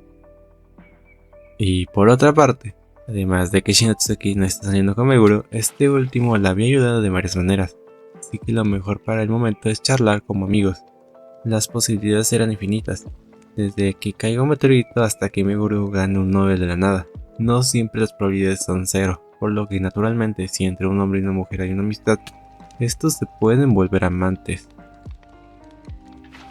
Y por otra parte, además de que Shinotsuki no está saliendo con Meguro, este último la había ayudado de varias maneras, así que lo mejor para el momento es charlar como amigos. Las posibilidades eran infinitas, desde que caiga un meteorito hasta que Meguro gane un Nobel de la nada. No siempre las probabilidades son cero, por lo que naturalmente si entre un hombre y una mujer hay una amistad, estos se pueden volver amantes.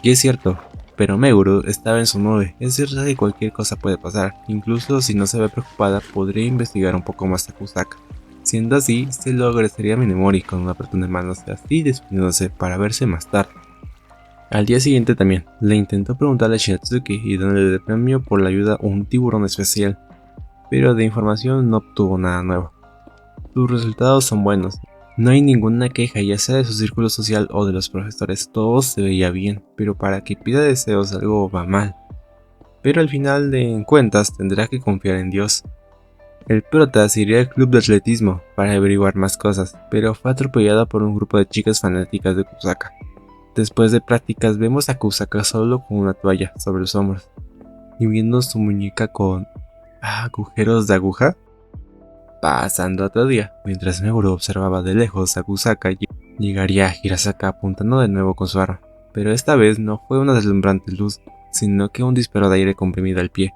Y es cierto, pero Meguro estaba en su nube. Es cierto que cualquier cosa puede pasar, incluso si no se ve preocupada podría investigar un poco más a Kusaka. Siendo así, se lo agradecería a Minemori con un apretón de manos así despidiéndose para verse más tarde. Al día siguiente también, le intentó preguntarle a Shinotsuki y dándole de premio por la ayuda un tiburón especial, pero de información no obtuvo nada nuevo. Sus resultados son buenos. No hay ninguna queja, ya sea de su círculo social o de los profesores, todo se veía bien, pero para que pida deseos algo va mal. Pero al final de cuentas tendrá que confiar en Dios. El prota se iría al club de atletismo para averiguar más cosas, pero fue atropellado por un grupo de chicas fanáticas de Kusaka. Después de prácticas vemos a Kusaka solo con una toalla sobre los hombros y viendo su muñeca con agujeros de aguja. Pasando otro día, mientras Meguro observaba de lejos a Kusaka, llegaría a Hirasaka apuntando de nuevo con su arma, pero esta vez no fue una deslumbrante luz, sino que un disparo de aire comprimido al pie.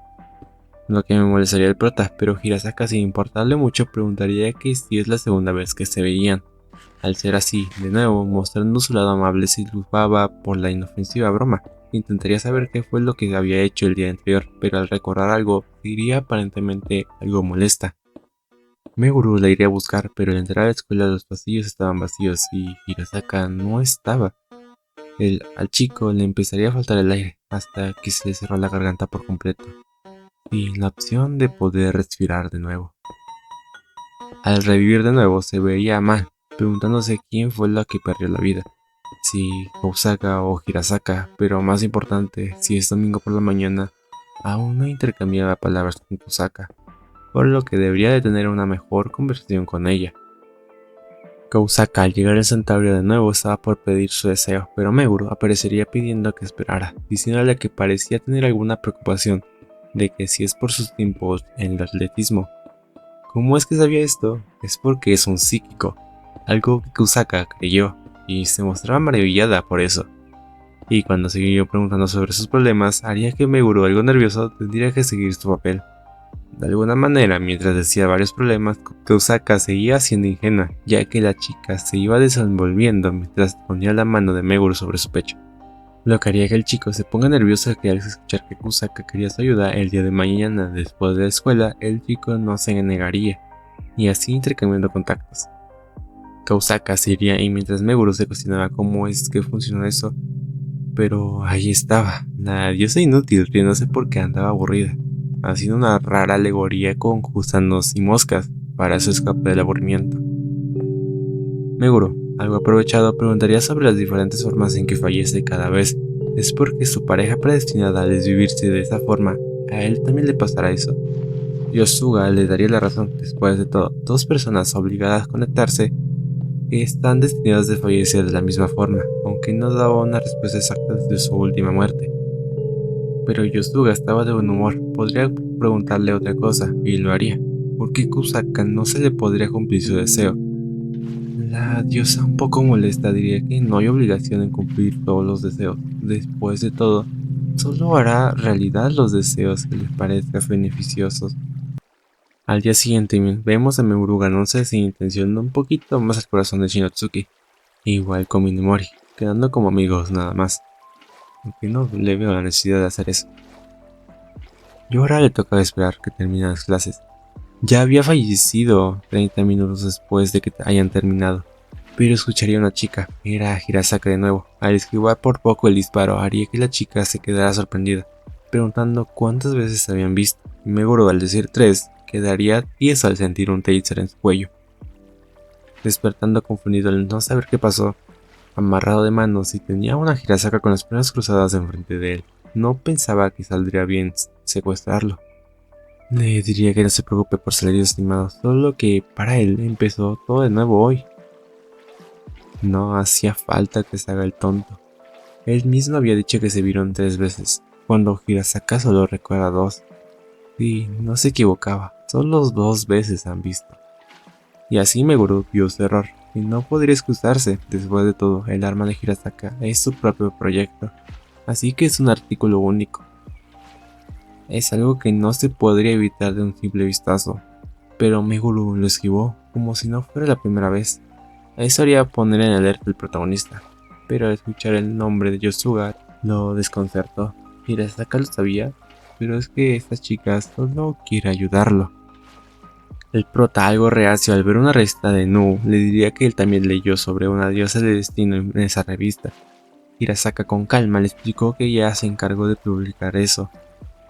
Lo que me molestaría el prota, pero Hirasaka sin importarle mucho preguntaría que si es la segunda vez que se veían. Al ser así, de nuevo, mostrando su lado amable se disculpaba por la inofensiva broma. Intentaría saber qué fue lo que había hecho el día anterior, pero al recordar algo, diría aparentemente algo molesta. Meguro la iría a buscar, pero al entrar a la escuela los pasillos estaban vacíos y Hirasaka no estaba. Al chico le empezaría a faltar el aire hasta que se le cerró la garganta por completo, sin la opción de poder respirar de nuevo. Al revivir de nuevo se veía mal, preguntándose quién fue la que perdió la vida, si Kusaka o Hirasaka, pero más importante, si es domingo por la mañana, aún no intercambiaba palabras con Kusaka, por lo que debería de tener una mejor conversación con ella. Kusaka al llegar al Centauro de nuevo estaba por pedir su deseo, pero Meguro aparecería pidiendo que esperara, diciéndole que parecía tener alguna preocupación de que si es por sus tiempos en el atletismo. ¿Cómo es que sabía esto? Es porque es un psíquico, algo que Kusaka creyó, y se mostraba maravillada por eso. Y cuando siguió preguntando sobre sus problemas, haría que Meguro, algo nervioso, tendría que seguir su papel. De alguna manera, mientras decía varios problemas, Kusaka seguía siendo ingenua, ya que la chica se iba desenvolviendo mientras ponía la mano de Meguro sobre su pecho. Lo que haría que el chico se ponga nervioso al escuchar que Kusaka quería su ayuda el día de mañana después de la escuela, el chico no se negaría, y así intercambiando contactos. Kusaka se iría y mientras Meguro se cuestionaba cómo es que funciona eso, pero ahí estaba, la diosa inútil riéndose porque andaba aburrida, haciendo una rara alegoría con gusanos y moscas para su escape del aburrimiento. Meguro, algo aprovechado, preguntaría sobre las diferentes formas en que fallece cada vez. ¿Es porque su pareja predestinada a desvivirse de esa forma, a él también le pasará eso? Yosuga le daría la razón. Después de todo, dos personas obligadas a conectarse que están destinadas a fallecer de la misma forma, aunque no daba una respuesta exacta desde su última muerte. Pero Yosuga estaba de buen humor, podría preguntarle otra cosa, y lo haría. ¿Por qué Kusaka no se le podría cumplir su deseo? La diosa, un poco molesta, diría que no hay obligación en cumplir todos los deseos. Después de todo, solo hará realidad los deseos que les parezcan beneficiosos. Al día siguiente vemos a Meguro ganándose sin intención un poquito más al corazón de Shinotsuki, igual con Minemori, quedando como amigos nada más, aunque no le veo la necesidad de hacer eso. Y ahora le toca esperar que terminen las clases. Ya había fallecido 30 minutos después de que hayan terminado, pero escucharía a una chica, era Hirasaka de nuevo. Al esquivar por poco el disparo haría que la chica se quedara sorprendida, preguntando cuántas veces se habían visto. Meguro al decir 3, quedaría 10 al sentir un taser en su cuello. Despertando confundido al no saber qué pasó, amarrado de manos y tenía una Hirasaka con las piernas cruzadas enfrente de él, no pensaba que saldría bien secuestrarlo. Le diría que no se preocupe por salir lastimado, solo que para él empezó todo de nuevo hoy. No hacía falta que se haga el tonto. Él mismo había dicho que se vieron 3 veces, cuando Hirasaka solo recuerda 2. Y no se equivocaba, solo 2 veces han visto. Y así Meguro vio su error, y no podría excusarse. Después de todo, el arma de Hirasaka es su propio proyecto, así que es un artículo único. Es algo que no se podría evitar de un simple vistazo, pero Meguro lo esquivó como si no fuera la primera vez. Eso haría poner en alerta al protagonista, pero al escuchar el nombre de Yosuga lo desconcertó. Hirasaka lo sabía, pero es que esta chica solo quiere ayudarlo. El prota, algo reacio al ver una revista de Nu, le diría que él también leyó sobre una diosa de destino en esa revista. Hirasaka con calma le explicó que ella se encargó de publicar eso,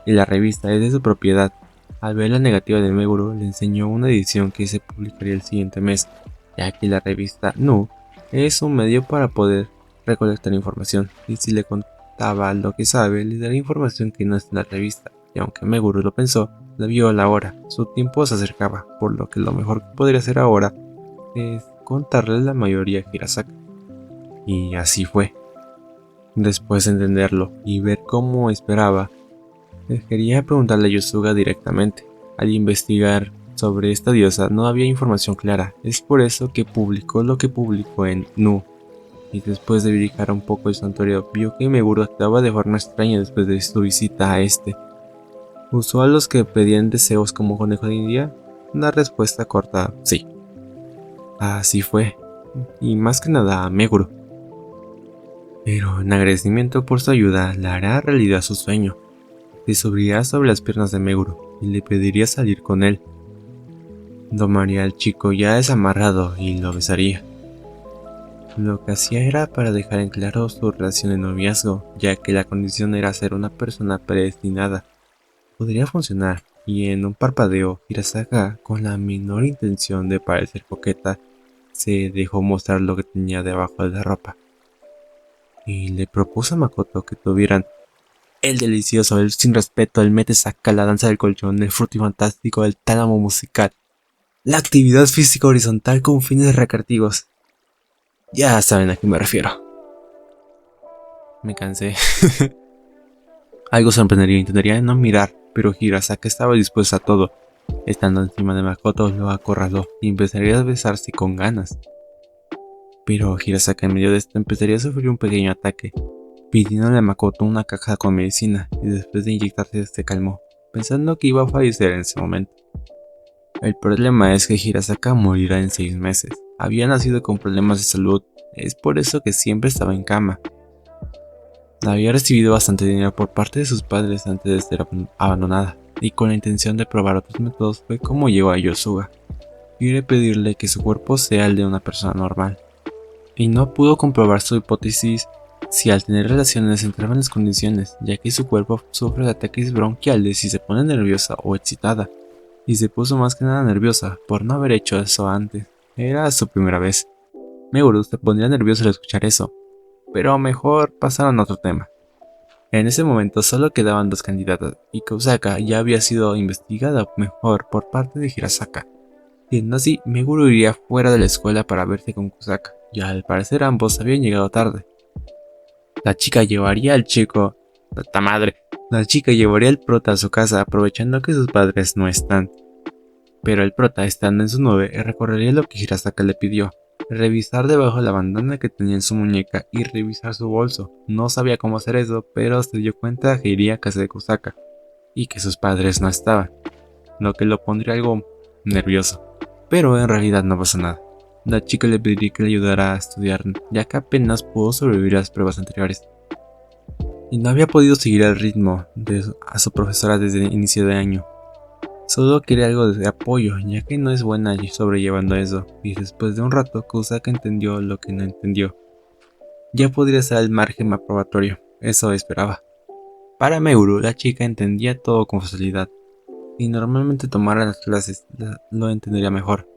y la revista es de su propiedad. Al ver la negativa de Meguro, le enseñó una edición que se publicaría el siguiente mes, ya que la revista Nu es un medio para poder recolectar información, y si le contaba lo que sabe, le daría información que no está en la revista, y aunque Meguro lo pensó, la vio a la hora, su tiempo se acercaba, por lo que lo mejor que podría hacer ahora es contarle la mayoría a Hirasaka. Y así fue. Después de entenderlo y ver cómo esperaba, quería preguntarle a Yosuga directamente. Al investigar sobre esta diosa no había información clara, es por eso que publicó lo que publicó en Nu. Y después de verificar un poco el santuario, vio que Meguro actuaba de forma extraña después de su visita a este. ¿Usó a los que pedían deseos como conejo de India? Una respuesta corta, sí. Así fue, y más que nada a Meguro. Pero en agradecimiento por su ayuda, le hará realidad su sueño. Se subiría sobre las piernas de Meguro y le pediría salir con él. Tomaría al chico ya desamarrado y lo besaría. Lo que hacía era para dejar en claro su relación de noviazgo, ya que la condición era ser una persona predestinada. Podría funcionar, y en un parpadeo, Hirasaka, con la menor intención de parecer coqueta, se dejó mostrar lo que tenía debajo de la ropa. Y le propuso a Makoto que tuvieran el delicioso, el sin respeto, el mete saca, la danza del colchón, el frutifantástico, el tálamo musical, la actividad física horizontal con fines recreativos. Ya saben a qué me refiero. Me cansé. Algo sorprendería, intentaría no mirar, pero Hirasaka estaba dispuesta a todo. Estando encima de Makoto, lo acorraló y empezaría a besarse con ganas. Pero Hirasaka en medio de esto empezaría a sufrir un pequeño ataque, pidiéndole a Makoto una caja con medicina, y después de inyectarse se calmó, pensando que iba a fallecer en ese momento. El problema es que Hirasaka morirá en 6 meses. Había nacido con problemas de salud, es por eso que siempre estaba en cama. Había recibido bastante dinero por parte de sus padres antes de ser abandonada, y con la intención de probar otros métodos fue como llegó a Yosuga. Quiere pedirle que su cuerpo sea el de una persona normal. Y no pudo comprobar su hipótesis si al tener relaciones entraba en las condiciones, ya que su cuerpo sufre de ataques bronquiales si se pone nerviosa o excitada, y se puso más que nada nerviosa por no haber hecho eso antes. Era su primera vez. Meguro se pondría nervioso al escuchar eso, pero mejor pasaron a otro tema. En ese momento solo quedaban 2 candidatas, y Kusaka ya había sido investigada mejor por parte de Hirasaka. Siendo así, Meguro iría fuera de la escuela para verse con Kusaka, y al parecer ambos habían llegado tarde. La chica llevaría al chico... ¡Puta madre! La chica llevaría al prota a su casa aprovechando que sus padres no están. Pero el prota, estando en su nube, recorrería lo que Hirasaka le pidió. Revisar debajo la bandana que tenía en su muñeca y revisar su bolso. No sabía cómo hacer eso, pero se dio cuenta que iría a casa de Kusaka y que sus padres no estaban, lo que lo pondría algo nervioso. Pero en realidad no pasó nada. La chica le pediría que le ayudara a estudiar, ya que apenas pudo sobrevivir a las pruebas anteriores. Y no había podido seguir el ritmo a su profesora desde el inicio de año. Solo quería algo de apoyo, ya que no es buena sobrellevando eso, y después de un rato Kusaka entendió lo que no entendió. Ya podría ser el margen aprobatorio, eso esperaba. Para Meguro, la chica entendía todo con facilidad, y normalmente tomara las clases lo entendería mejor.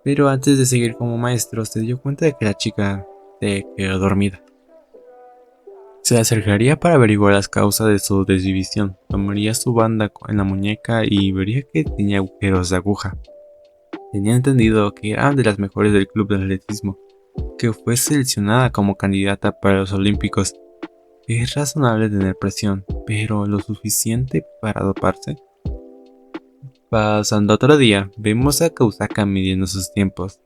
Pero antes de seguir como maestro se dio cuenta de que la chica se quedó dormida. Se acercaría para averiguar las causas de su desvivisión, tomaría su banda en la muñeca y vería que tenía agujeros de aguja. Tenía entendido que era de las mejores del club de atletismo, que fue seleccionada como candidata para los Olímpicos. Es razonable tener presión, pero ¿lo suficiente para doparse? Pasando otro día, vemos a Kusaka midiendo sus tiempos.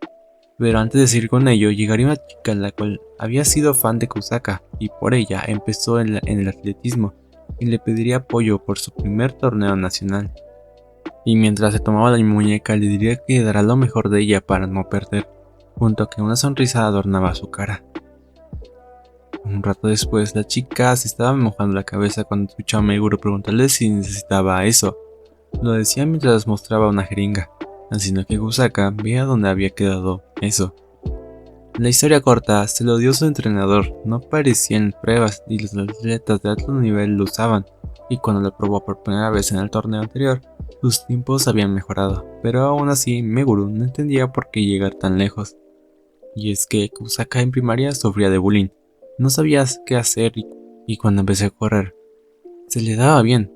Pero antes de seguir con ello, llegaría una chica la cual había sido fan de Kusaka y por ella empezó en el atletismo y le pediría apoyo por su primer torneo nacional. Y mientras se tomaba la muñeca le diría que dará lo mejor de ella para no perder, junto a que una sonrisa adornaba su cara. Un rato después, la chica se estaba mojando la cabeza cuando escuchó a Meguro preguntarle si necesitaba eso. Lo decía mientras mostraba una jeringa, haciendo que Kusaka vea dónde había quedado eso. La historia corta se lo dio su entrenador, no parecían pruebas y los atletas de alto nivel lo usaban, y cuando lo probó por primera vez en el torneo anterior, sus tiempos habían mejorado, pero aún así Meguro no entendía por qué llegar tan lejos. Y es que Kusaka en primaria sufría de bullying, no sabía qué hacer y cuando empecé a correr, se le daba bien.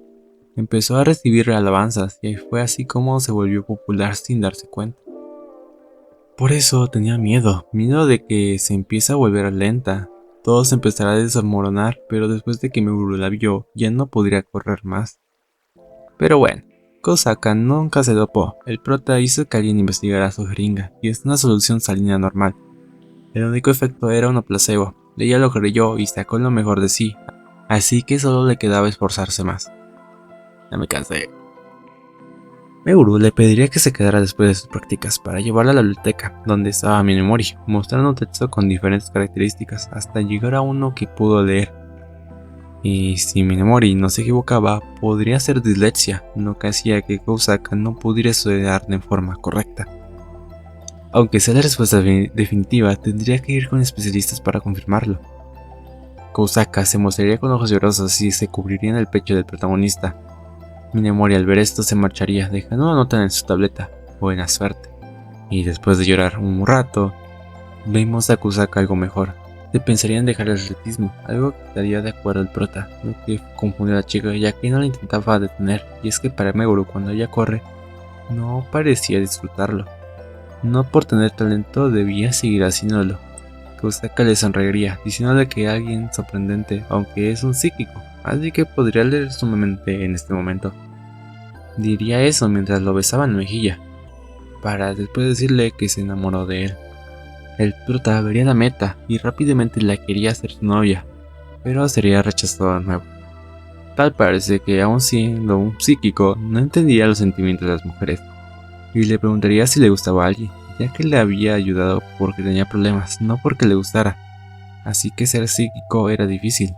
Empezó a recibir alabanzas y fue así como se volvió popular sin darse cuenta. Por eso tenía miedo de que se empiece a volver lenta. Todo se empezará a desmoronar, pero después de que Meguro la vio, ya no podría correr más. Pero bueno, Kusaka nunca se dopó. El prota hizo que alguien investigara su jeringa, y es una solución salina normal. El único efecto era un placebo. Ella lo creyó y sacó lo mejor de sí, así que solo le quedaba esforzarse más. Ya me cansé. Meguro le pediría que se quedara después de sus prácticas para llevarla a la biblioteca, donde estaba Minamori, mostrando un texto con diferentes características hasta llegar a uno que pudo leer. Y si Minamori no se equivocaba, podría ser dislexia, lo que hacía que Kusaka no pudiera estudiar de forma correcta. Aunque sea la respuesta definitiva, tendría que ir con especialistas para confirmarlo. Kusaka se mostraría con ojos llorosos y se cubriría en el pecho del protagonista. Minamori al ver esto se marcharía, dejando una nota en su tableta, buena suerte. Y después de llorar un rato, vemos a Kusaka algo mejor. Se pensaría en dejar el atletismo, algo que estaría de acuerdo el prota, lo que confundió a la chica ya que no la intentaba detener, y es que para Meguro cuando ella corre, no parecía disfrutarlo. No por tener talento debía seguir haciéndolo. Kusaka le sonreiría, diciéndole que alguien sorprendente, aunque es un psíquico, así que podría leer su mente en este momento. Diría eso mientras lo besaba en la mejilla, para después decirle que se enamoró de él. El prota vería la meta y rápidamente la quería hacer su novia, pero sería rechazado de nuevo. Tal parece que aun siendo un psíquico, no entendía los sentimientos de las mujeres, y le preguntaría si le gustaba a alguien, ya que le había ayudado porque tenía problemas, no porque le gustara, así que ser psíquico era difícil.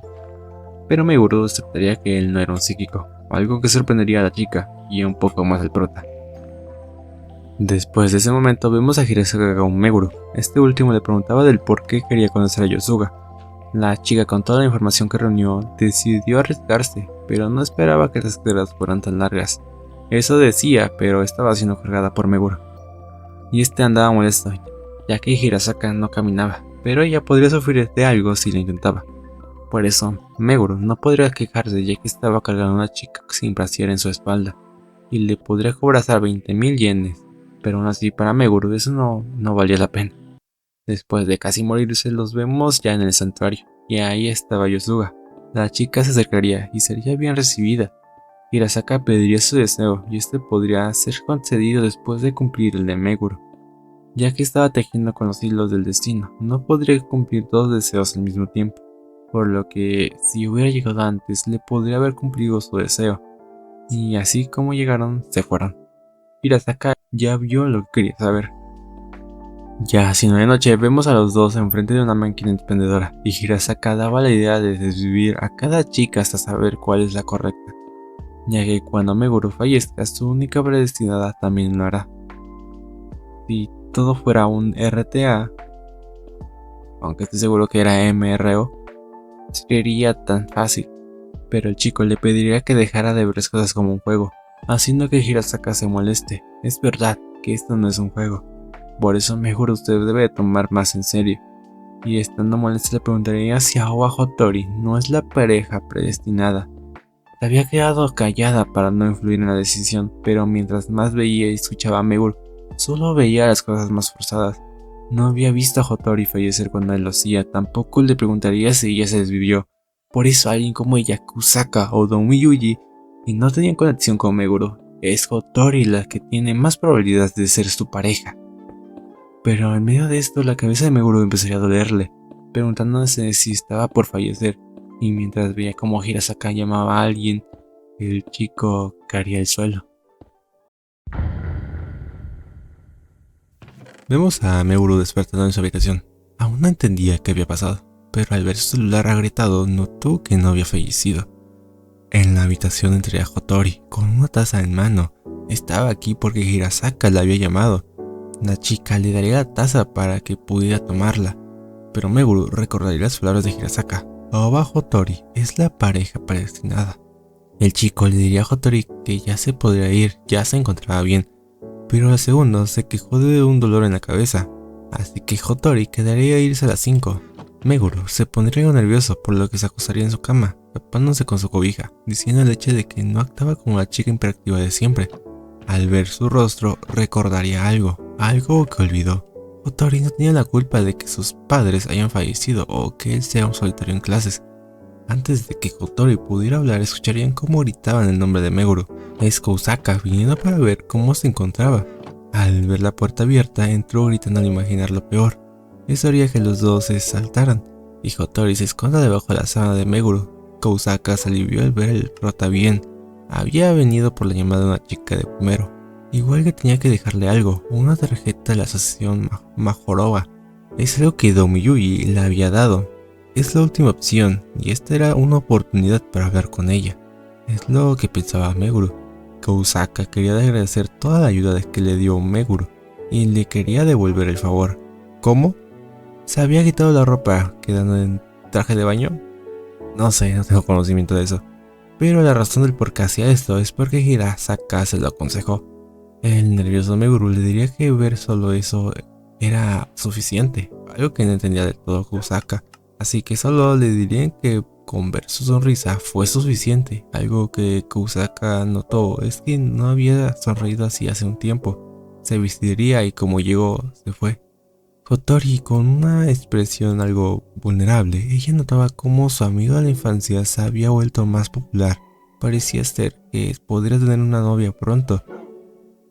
Pero Meguro aceptaría que él no era un psíquico, algo que sorprendería a la chica y un poco más al prota. Después de ese momento vemos a Hirasaka con Meguro. Este último le preguntaba del por qué quería conocer a Yosuga. La chica, con toda la información que reunió, decidió arriesgarse, pero no esperaba que las escaleras fueran tan largas. Eso decía, pero estaba siendo cargada por Meguro. Y este andaba molesto, ya que Hirasaka no caminaba, pero ella podría sufrir de algo si lo intentaba. Por eso, Meguro no podría quejarse ya que estaba cargando a una chica sin brasier en su espalda, y le podría cobrar hasta 20.000 yenes. Pero aún así para Meguro eso no valía la pena. Después de casi morirse los vemos ya en el santuario, y ahí estaba Yosuga. La chica se acercaría y sería bien recibida. Hirasaka pediría su deseo y este podría ser concedido después de cumplir el de Meguro. Ya que estaba tejiendo con los hilos del destino, no podría cumplir dos deseos al mismo tiempo, por lo que si hubiera llegado antes le podría haber cumplido su deseo. Y así como llegaron, se fueron. Hirasaka ya vio lo que quería saber. Ya siendo de noche, vemos a los dos enfrente de una máquina expendedora, y Hirasaka daba la idea de desvivir a cada chica hasta saber cuál es la correcta, ya que cuando Meguro fallezca, su única predestinada también lo hará. Si todo fuera un RTA, aunque estoy seguro que era MRO, sería tan fácil, pero el chico le pediría que dejara de ver las cosas como un juego, haciendo que Hirasaka se moleste. Es verdad que esto no es un juego, por eso mejor usted debe tomar más en serio. Y estando molesta le preguntaría si Aoba Hotori no es la pareja predestinada. Se había quedado callada para no influir en la decisión, pero mientras más veía y escuchaba a Meguro, solo veía las cosas más forzadas. No había visto a Hotori fallecer cuando él lo hacía, tampoco le preguntaría si ella se desvivió. Por eso alguien como ella, Kusaka o Domiyuji, y no tenían conexión con Meguro, es Hotori la que tiene más probabilidades de ser su pareja. Pero en medio de esto la cabeza de Meguro empezaría a dolerle, preguntándose si estaba por fallecer, y mientras veía cómo Hirasaka llamaba a alguien, el chico caería al suelo. Vemos a Meguro despertando en su habitación. Aún no entendía qué había pasado, pero al ver su celular agrietado notó que no había fallecido. En la habitación entraría Hotori con una taza en mano. Estaba aquí porque Hirasaka la había llamado. La chica le daría la taza para que pudiera tomarla, pero Meguro recordaría las palabras de Hirasaka. Aoba Hotori es la pareja predestinada. El chico le diría a Hotori que ya se podría ir, ya se encontraba bien, pero al segundo se quejó de un dolor en la cabeza, así que Hotori quedaría a irse a las 5. Meguro se pondría nervioso por lo que se acostaría en su cama, tapándose con su cobija, diciendo el hecho de que no actuaba como la chica hiperactiva de siempre. Al ver su rostro recordaría algo que olvidó. Hotori no tenía la culpa de que sus padres hayan fallecido o que él sea un solitario en clases. Antes de que Hotori pudiera hablar, escucharían cómo gritaban el nombre de Meguro. Es Kusaka viniendo para ver cómo se encontraba. Al ver la puerta abierta, entró gritando al imaginar lo peor. Eso haría que los dos se saltaran, y Hotori se esconda debajo de la sábana de Meguro. Kusaka se alivió al ver el prota bien. Había venido por la llamada de una chica de primero. Igual que tenía que dejarle algo, una tarjeta de la asociación Majoroba. Es algo que Domiyuji le había dado. Es la última opción, y esta era una oportunidad para hablar con ella. Es lo que pensaba Meguro. Kusaka quería agradecer toda la ayuda que le dio Meguro, y le quería devolver el favor. ¿Cómo? ¿Se había quitado la ropa quedando en traje de baño? No sé, no tengo conocimiento de eso. Pero la razón del por qué hacía esto es porque Hirasaka se lo aconsejó. El nervioso Meguro le diría que ver solo eso era suficiente, algo que no entendía del todo Kusaka. así que solo le dirían que con ver su sonrisa fue suficiente. Algo que Kusaka notó es que no había sonreído así hace un tiempo. Se vestiría y como llegó, se fue. Kotori, con una expresión algo vulnerable, ella notaba cómo su amigo de la infancia se había vuelto más popular. Parecía ser que podría tener una novia pronto.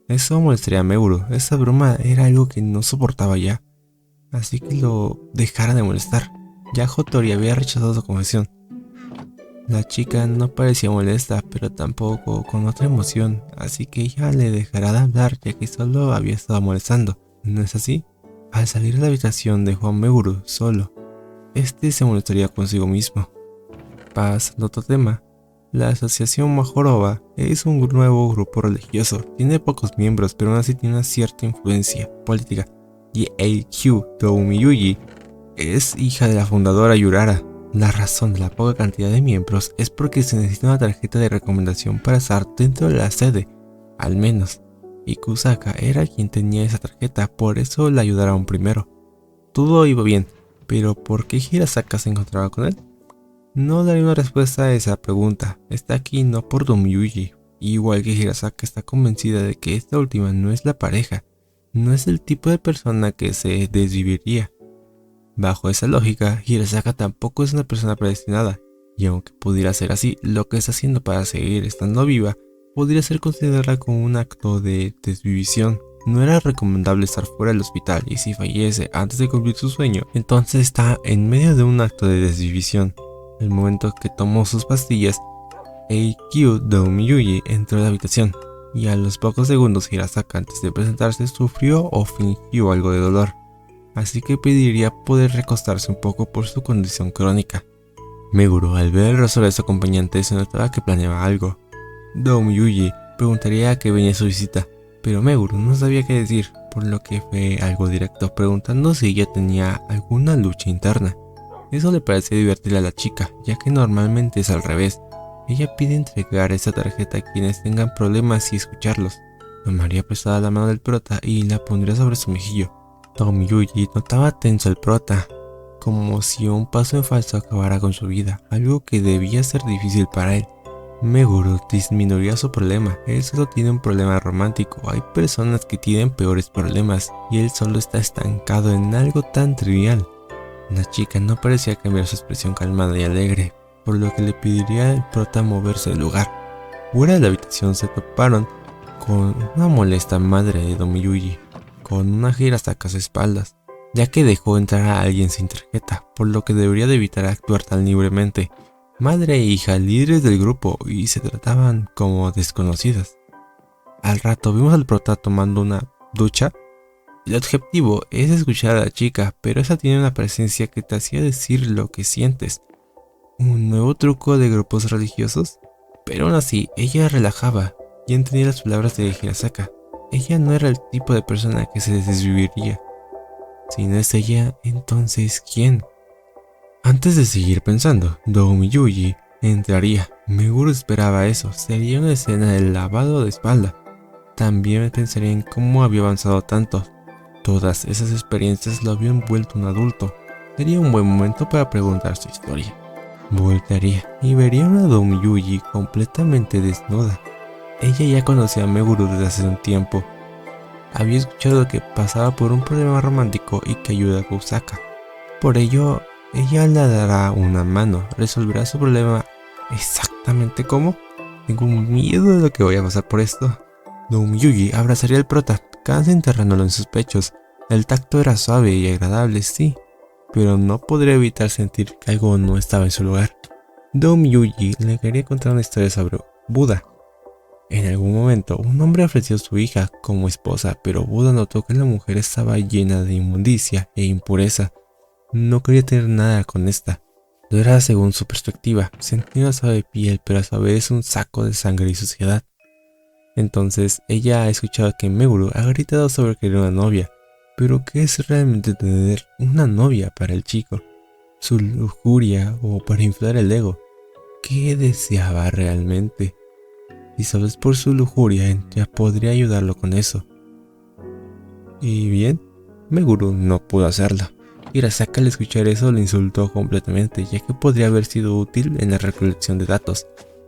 Eso molestaría a Meguro. Esa broma era algo que no soportaba ya, así que lo dejara de molestar. Ya Kotori había rechazado su confesión. La chica no parecía molesta, pero tampoco con otra emoción, así que ella le dejará de hablar ya que solo había estado molestando. ¿No es así? Al salir de la habitación dejó a Meguro solo. Este se molestaría consigo mismo. Pasando a otro tema. La Asociación Majoroba es un nuevo grupo religioso. Tiene pocos miembros, pero aún así tiene una cierta influencia política. Y Eikyu Toumiyuji es hija de la fundadora Yurara. La razón de la poca cantidad de miembros es porque se necesita una tarjeta de recomendación para estar dentro de la sede, al menos. Y Kusaka era quien tenía esa tarjeta, por eso la ayudaron primero. Todo iba bien, pero ¿por qué Hirasaka se encontraba con él? No daré una respuesta a esa pregunta. Está aquí no por Toumiyuji. Igual que Hirasaka está convencida de que esta última no es la pareja, no es el tipo de persona que se desviviría. Bajo esa lógica, Hirasaka tampoco es una persona predestinada, y aunque pudiera ser así, lo que está haciendo para seguir estando viva podría ser considerada como un acto de desvivisión. No era recomendable estar fuera del hospital, y si fallece antes de cumplir su sueño, entonces está en medio de un acto de desvivisión. El momento que tomó sus pastillas, Eikyu Toumiyuji entró a la habitación, y a los pocos segundos Hirasaka antes de presentarse sufrió o fingió algo de dolor, así que pediría poder recostarse un poco por su condición crónica. Meguro, al ver el rostro de su acompañante, se notaba que planeaba algo. Toumiyuji preguntaría a qué venía su visita, pero Meguro no sabía qué decir, por lo que fue algo directo preguntando si ella tenía alguna lucha interna. Eso le parecía divertir a la chica, ya que normalmente es al revés. Ella pide entregar esa tarjeta a quienes tengan problemas y escucharlos. Tomaría pesada la mano del prota y la pondría sobre su mejillo. Toumiyuji notaba tenso al prota, como si un paso en falso acabara con su vida, algo que debía ser difícil para él. Meguro disminuiría su problema. Él solo tiene un problema romántico. Hay personas que tienen peores problemas y él solo está estancado en algo tan trivial. La chica no parecía cambiar su expresión calmada y alegre, por lo que le pediría al prota moverse del lugar. Fuera de la habitación se toparon con una molesta madre de Toumiyuji, con una Hirasaka a sus espaldas, ya que dejó entrar a alguien sin tarjeta, por lo que debería de evitar actuar tan libremente. Madre e hija líderes del grupo y se trataban como desconocidas. Al rato vimos al prota tomando una ducha. El objetivo es escuchar a la chica, pero esa tiene una presencia que te hacía decir lo que sientes. ¿Un nuevo truco de grupos religiosos? Pero aún así, ella relajaba y entendía las palabras de Hirasaka. Ella no era el tipo de persona que se desviviría. Si no es ella, entonces ¿quién? Antes de seguir pensando, Toumiyuji entraría. Meguro esperaba eso. Sería una escena del lavado de espalda. También pensaría en cómo había avanzado tanto. Todas esas experiencias lo habían vuelto un adulto. Sería un buen momento para preguntar su historia. Voltaría y vería a una Toumiyuji completamente desnuda. Ella ya conocía a Meguro desde hace un tiempo. Había escuchado que pasaba por un problema romántico y que ayuda a Kusaka. Por ello, ella le dará una mano, resolverá su problema. ¿Exactamente cómo? Tengo un miedo de lo que voy a pasar por esto. Toumiyuji abrazaría al prota, casi enterrándolo en sus pechos. El tacto era suave y agradable, sí, pero no podría evitar sentir que algo no estaba en su lugar. Toumiyuji le quería contar una historia sobre Buda. En algún momento, un hombre ofreció a su hija como esposa, pero Buda notó que la mujer estaba llena de inmundicia e impureza. No quería tener nada con esta. No era según su perspectiva, sentía una suave piel, pero a su vez un saco de sangre y suciedad. Entonces ella ha escuchado que Meguro ha gritado sobre querer una novia, pero ¿qué es realmente tener una novia para el chico? ¿Su lujuria o para inflar el ego? ¿Qué deseaba realmente? Si solo es por su lujuria, ella podría ayudarlo con eso. Y bien, Meguro no pudo hacerlo. Hirasaka al escuchar eso le insultó completamente, ya que podría haber sido útil en la recolección de datos.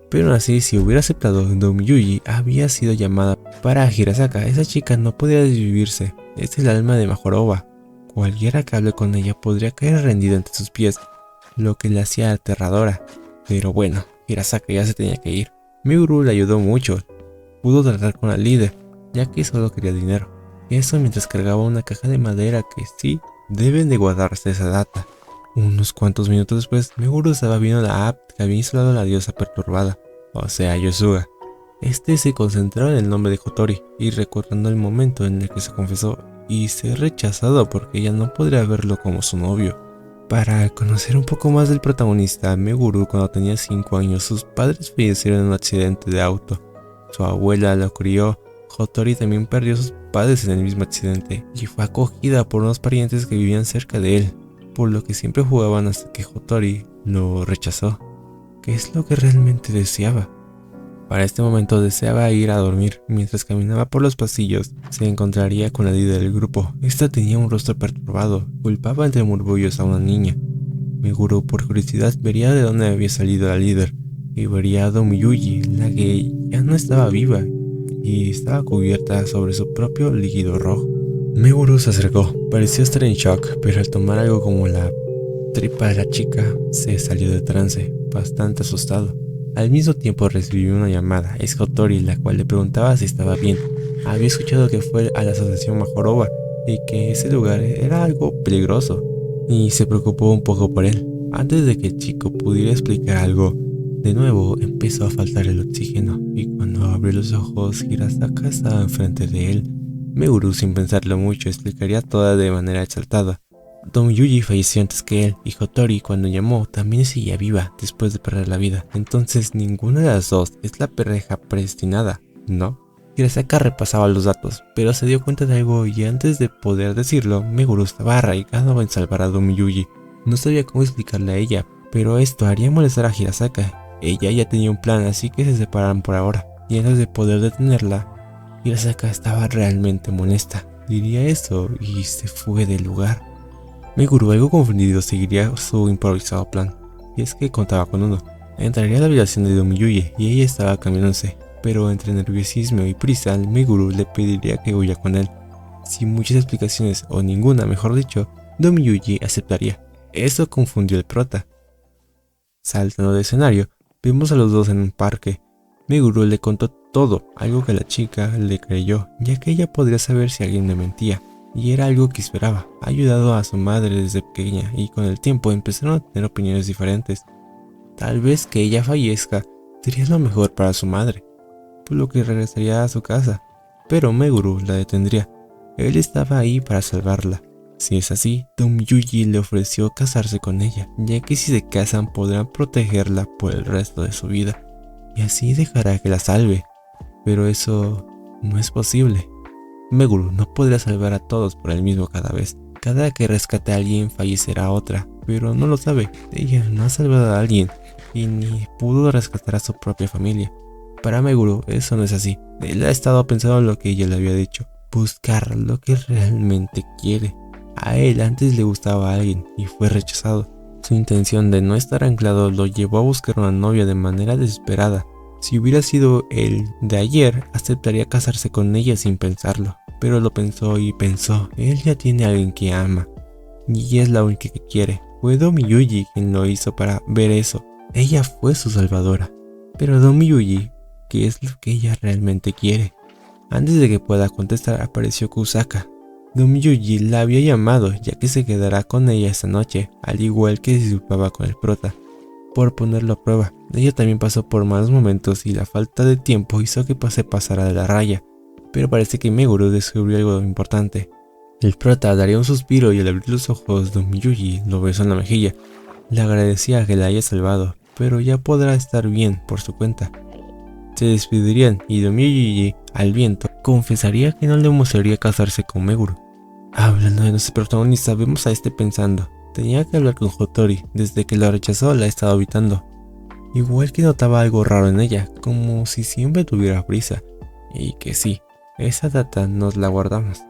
Pero aún así, si hubiera aceptado, Domiyuji había sido llamada para Hirasaka. Esa chica no podía desvivirse, es el alma de Majoroba. Cualquiera que hable con ella podría caer rendido ante sus pies, lo que la hacía aterradora. Pero bueno, Hirasaka ya se tenía que ir. Meguru le ayudó mucho, pudo tratar con la líder, ya que solo quería dinero. Eso mientras cargaba una caja de madera que sí deben de guardarse esa data. Unos cuantos minutos después, Meguru estaba viendo la app que había instalado la diosa perturbada, o sea, Yosuga. Este se concentraba en el nombre de Hotori y recordando el momento en el que se confesó y ser rechazado porque ella no podría verlo como su novio. Para conocer un poco más del protagonista, Meguru cuando tenía 5 años sus padres fallecieron en un accidente de auto. Su abuela lo crió. Hotori también perdió a sus padres en el mismo accidente y fue acogida por unos parientes que vivían cerca de él, por lo que siempre jugaban hasta que Hotori lo rechazó. ¿Qué es lo que realmente deseaba? Para este momento deseaba ir a dormir. Mientras caminaba por los pasillos, se encontraría con la líder del grupo. Esta tenía un rostro perturbado, culpaba entre murmullos a una niña. Meguro por curiosidad vería de dónde había salido la líder y vería a Domiyuji, la que ya no estaba viva y estaba cubierta sobre su propio líquido rojo. Meguro se acercó, pareció estar en shock, pero al tomar algo como la tripa de la chica, se salió de trance, bastante asustado. Al mismo tiempo recibió una llamada, es Hotori, la cual le preguntaba si estaba bien. Había escuchado que fue a la asociación Majoroba y que ese lugar era algo peligroso, y se preocupó un poco por él. Antes de que el chico pudiera explicar algo, de nuevo empezó a faltar el oxígeno, y cuando abrió los ojos, Hirasaka estaba enfrente de él. Meguro, sin pensarlo mucho, explicaría todo de manera exaltada. Domiyuji falleció antes que él, y Hotori cuando llamó también seguía viva después de perder la vida. Entonces ninguna de las dos es la pareja predestinada, ¿no? Hirasaka repasaba los datos, pero se dio cuenta de algo y antes de poder decirlo, Meguro estaba arraigado en salvar a Domiyuji. No sabía cómo explicarle a ella, pero esto haría molestar a Hirasaka. Ella ya tenía un plan, así que se separaron por ahora, y antes de poder detenerla, Hirasaka estaba realmente molesta. Diría eso y se fue del lugar. Meguro, algo confundido, seguiría su improvisado plan, y es que contaba con uno. Entraría a la habitación de Domiyuji y ella estaba cambiándose, pero entre nerviosismo y prisa, Meguro le pediría que huya con él. Sin muchas explicaciones, o ninguna mejor dicho, Domiyuji aceptaría. Eso confundió al prota. Saltando de escenario, vimos a los dos en un parque. Meguro le contó todo, algo que la chica le creyó, ya que ella podría saber si alguien le mentía. Y era algo que esperaba. Ha ayudado a su madre desde pequeña y con el tiempo empezaron a tener opiniones diferentes. Tal vez que ella fallezca sería lo mejor para su madre, por lo que regresaría a su casa. Pero Meguro la detendría. Él estaba ahí para salvarla. Si es así, Domiyuji le ofreció casarse con ella, ya que si se casan podrán protegerla por el resto de su vida. Y así dejará que la salve. Pero eso no es posible. Meguro no podrá salvar a todos por él mismo cada vez. Cada que rescate a alguien fallecerá otra, pero no lo sabe. Ella no ha salvado a alguien y ni pudo rescatar a su propia familia. Para Meguro eso no es así. Él ha estado pensando en lo que ella le había dicho. Buscar lo que realmente quiere. A él antes le gustaba a alguien y fue rechazado. Su intención de no estar anclado lo llevó a buscar una novia de manera desesperada. Si hubiera sido él de ayer, aceptaría casarse con ella sin pensarlo. Pero lo pensó y pensó, él ya tiene a alguien que ama. Y es la única que quiere. Fue Domiyuji quien lo hizo para ver eso. Ella fue su salvadora. Pero Domiyuji, ¿qué es lo que ella realmente quiere? Antes de que pueda contestar, apareció Kusaka. Domiyuji la había llamado, ya que se quedará con ella esta noche, al igual que se disculpaba con el prota. Por ponerlo a prueba, ella también pasó por malos momentos y la falta de tiempo hizo que se pasara de la raya, pero parece que Meguro descubrió algo importante. El prota daría un suspiro y al abrir los ojos, Domiyuji lo besó en la mejilla. Le agradecía que la haya salvado, pero ya podrá estar bien por su cuenta. Se despedirían y Domiyuji, al viento, confesaría que no le emocionaría casarse con Meguro. Hablando de nuestro protagonista, vemos a este pensando. Tenía que hablar con Hotori, desde que lo rechazó la ha estado evitando. Igual que notaba algo raro en ella, como si siempre tuviera prisa. Y que sí, esa data nos la guardamos.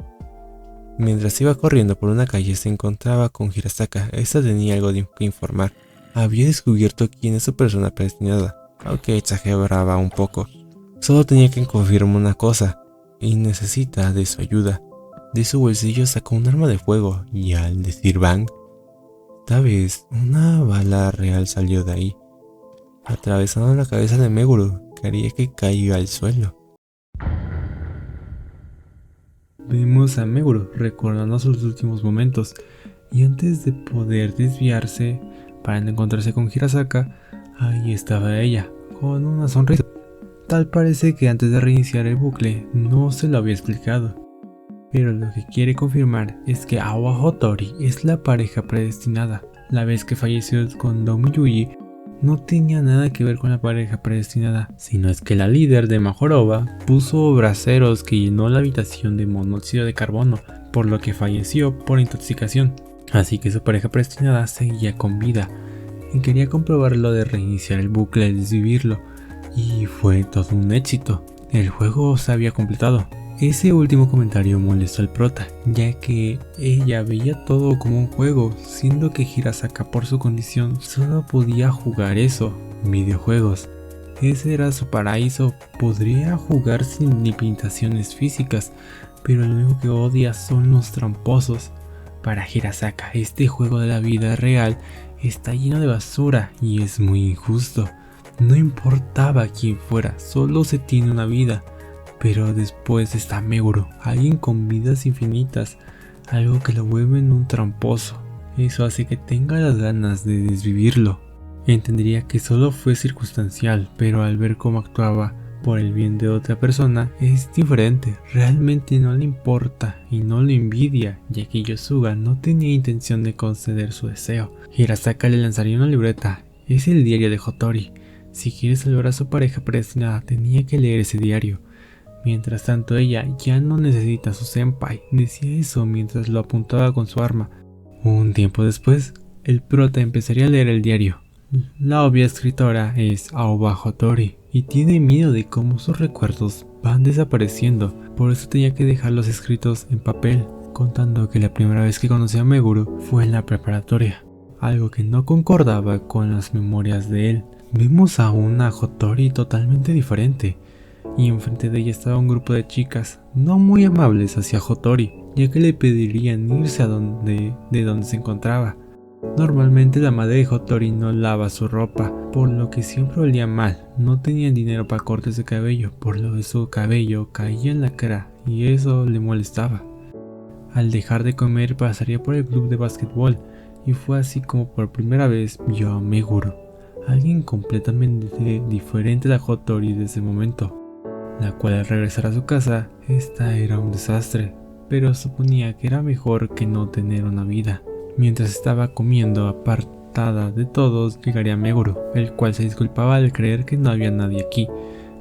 Mientras iba corriendo por una calle se encontraba con Hirasaka. Esta tenía algo que informar. Había descubierto quién es su persona predestinada, aunque exageraba un poco. Solo tenía que confirmar una cosa, y necesita de su ayuda. De su bolsillo sacó un arma de fuego y al decir bang, esta vez una bala real salió de ahí, atravesando la cabeza de Meguro, que haría que caiga al suelo. Vemos a Meguro recordando sus últimos momentos, y antes de poder desviarse para no encontrarse con Hirasaka, ahí estaba ella, con una sonrisa. Tal parece que antes de reiniciar el bucle no se lo había explicado, pero lo que quiere confirmar es que Awa Hotori es la pareja predestinada. La vez que falleció con Domi Yuji no tenía nada que ver con la pareja predestinada, sino es que la líder de Majoroba puso braseros que llenó la habitación de monóxido de carbono, por lo que falleció por intoxicación. Así que su pareja predestinada seguía con vida y quería comprobarlo de reiniciar el bucle al desvivirlo, y fue todo un éxito. El juego se había completado. Ese último comentario molestó al prota, ya que ella veía todo como un juego, siendo que Hirasaka por su condición solo podía jugar eso, videojuegos. Ese era su paraíso, podría jugar sin limitaciones físicas, pero lo único que odia son los tramposos. Para Hirasaka, este juego de la vida real está lleno de basura y es muy injusto. No importaba quién fuera, solo se tiene una vida. Pero después está Meguro, alguien con vidas infinitas, algo que lo vuelve en un tramposo. Eso hace que tenga las ganas de desvivirlo. Entendería que solo fue circunstancial, pero al ver cómo actuaba por el bien de otra persona es diferente. Realmente no le importa y no lo envidia, ya que Yosuga no tenía intención de conceder su deseo. Hirasaka le lanzaría una libreta. Es el diario de Hotori. Si quiere salvar a su pareja predestinada tenía que leer ese diario. Mientras tanto ella ya no necesita a su senpai, decía eso mientras lo apuntaba con su arma. Un tiempo después, el prota empezaría a leer el diario. La obvia escritora es Aoba Hotori y tiene miedo de cómo sus recuerdos van desapareciendo, por eso tenía que dejarlos escritos en papel, contando que la primera vez que conoció a Meguro fue en la preparatoria, algo que no concordaba con las memorias de él. Vemos a una Hotori totalmente diferente, y enfrente de ella estaba un grupo de chicas no muy amables hacia Hotori, ya que le pedirían irse de donde se encontraba. Normalmente la madre de Hotori no lava su ropa, por lo que siempre olía mal. No tenían dinero para cortes de cabello, por lo que su cabello caía en la cara y eso le molestaba. Al dejar de comer pasaría por el club de básquetbol y fue así como por primera vez vio a Meguro, alguien completamente diferente a Hotori desde ese momento, la cual al regresar a su casa, esta era un desastre, pero suponía que era mejor que no tener una vida. Mientras estaba comiendo apartada de todos, llegaría Meguro, el cual se disculpaba al creer que no había nadie aquí.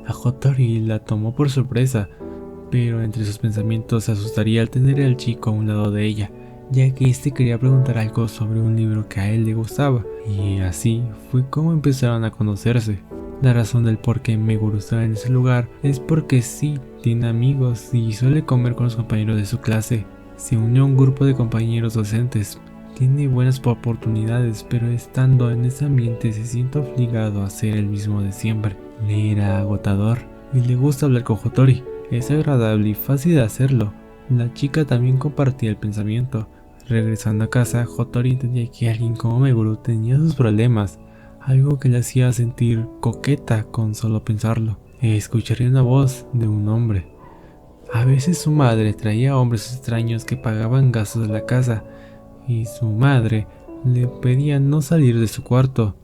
A Hotori la tomó por sorpresa, pero entre sus pensamientos se asustaría al tener al chico a un lado de ella, ya que este quería preguntar algo sobre un libro que a él le gustaba, y así fue como empezaron a conocerse. La razón del por qué Meguro estaba en ese lugar es porque sí, tiene amigos y suele comer con los compañeros de su clase. Se unió a un grupo de compañeros docentes, tiene buenas oportunidades, pero estando en ese ambiente se siente obligado a ser el mismo de siempre. Le era agotador y le gusta hablar con Hotori, es agradable y fácil de hacerlo. La chica también compartía el pensamiento. Regresando a casa, Hotori entendía que alguien como Meguro tenía sus problemas, algo que le hacía sentir coqueta con solo pensarlo. Escucharía una voz de un hombre. A veces su madre traía hombres extraños que pagaban gastos de la casa, y su madre le pedía no salir de su cuarto.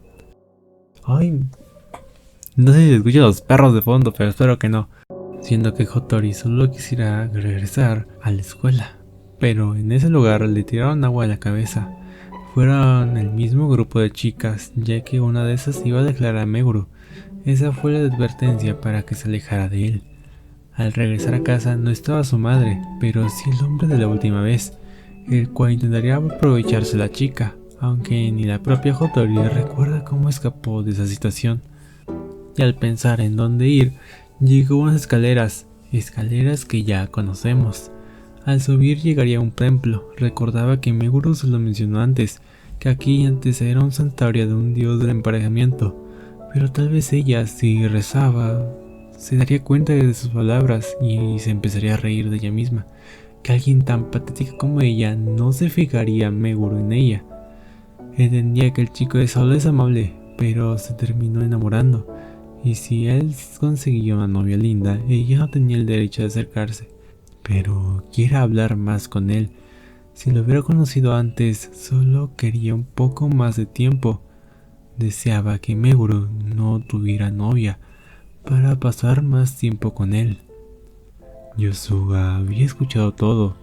Ay, no sé si se escuchan los perros de fondo, pero espero que no. Siendo que Hotori solo quisiera regresar a la escuela, pero en ese lugar le tiraron agua a la cabeza. Fueron el mismo grupo de chicas, ya que una de esas iba a declarar a Meguro. Esa fue la advertencia para que se alejara de él. Al regresar a casa no estaba su madre, pero sí el hombre de la última vez, el cual intentaría aprovecharse de la chica, aunque ni la propia Hotori recuerda cómo escapó de esa situación. Y al pensar en dónde ir, llegó a unas escaleras que ya conocemos. Al subir llegaría a un templo. Recordaba que Meguro se lo mencionó antes, que aquí antes era un santuario de un dios del emparejamiento, pero tal vez ella, si rezaba, se daría cuenta de sus palabras y se empezaría a reír de ella misma, que alguien tan patética como ella no se fijaría Meguro en ella. Entendía que el chico de solo es amable, pero se terminó enamorando, y si él conseguía una novia linda, ella no tenía el derecho de acercarse. Pero quiere hablar más con él. Si lo hubiera conocido antes, solo quería un poco más de tiempo. Deseaba que Meguro no tuviera novia para pasar más tiempo con él. Yosuga había escuchado todo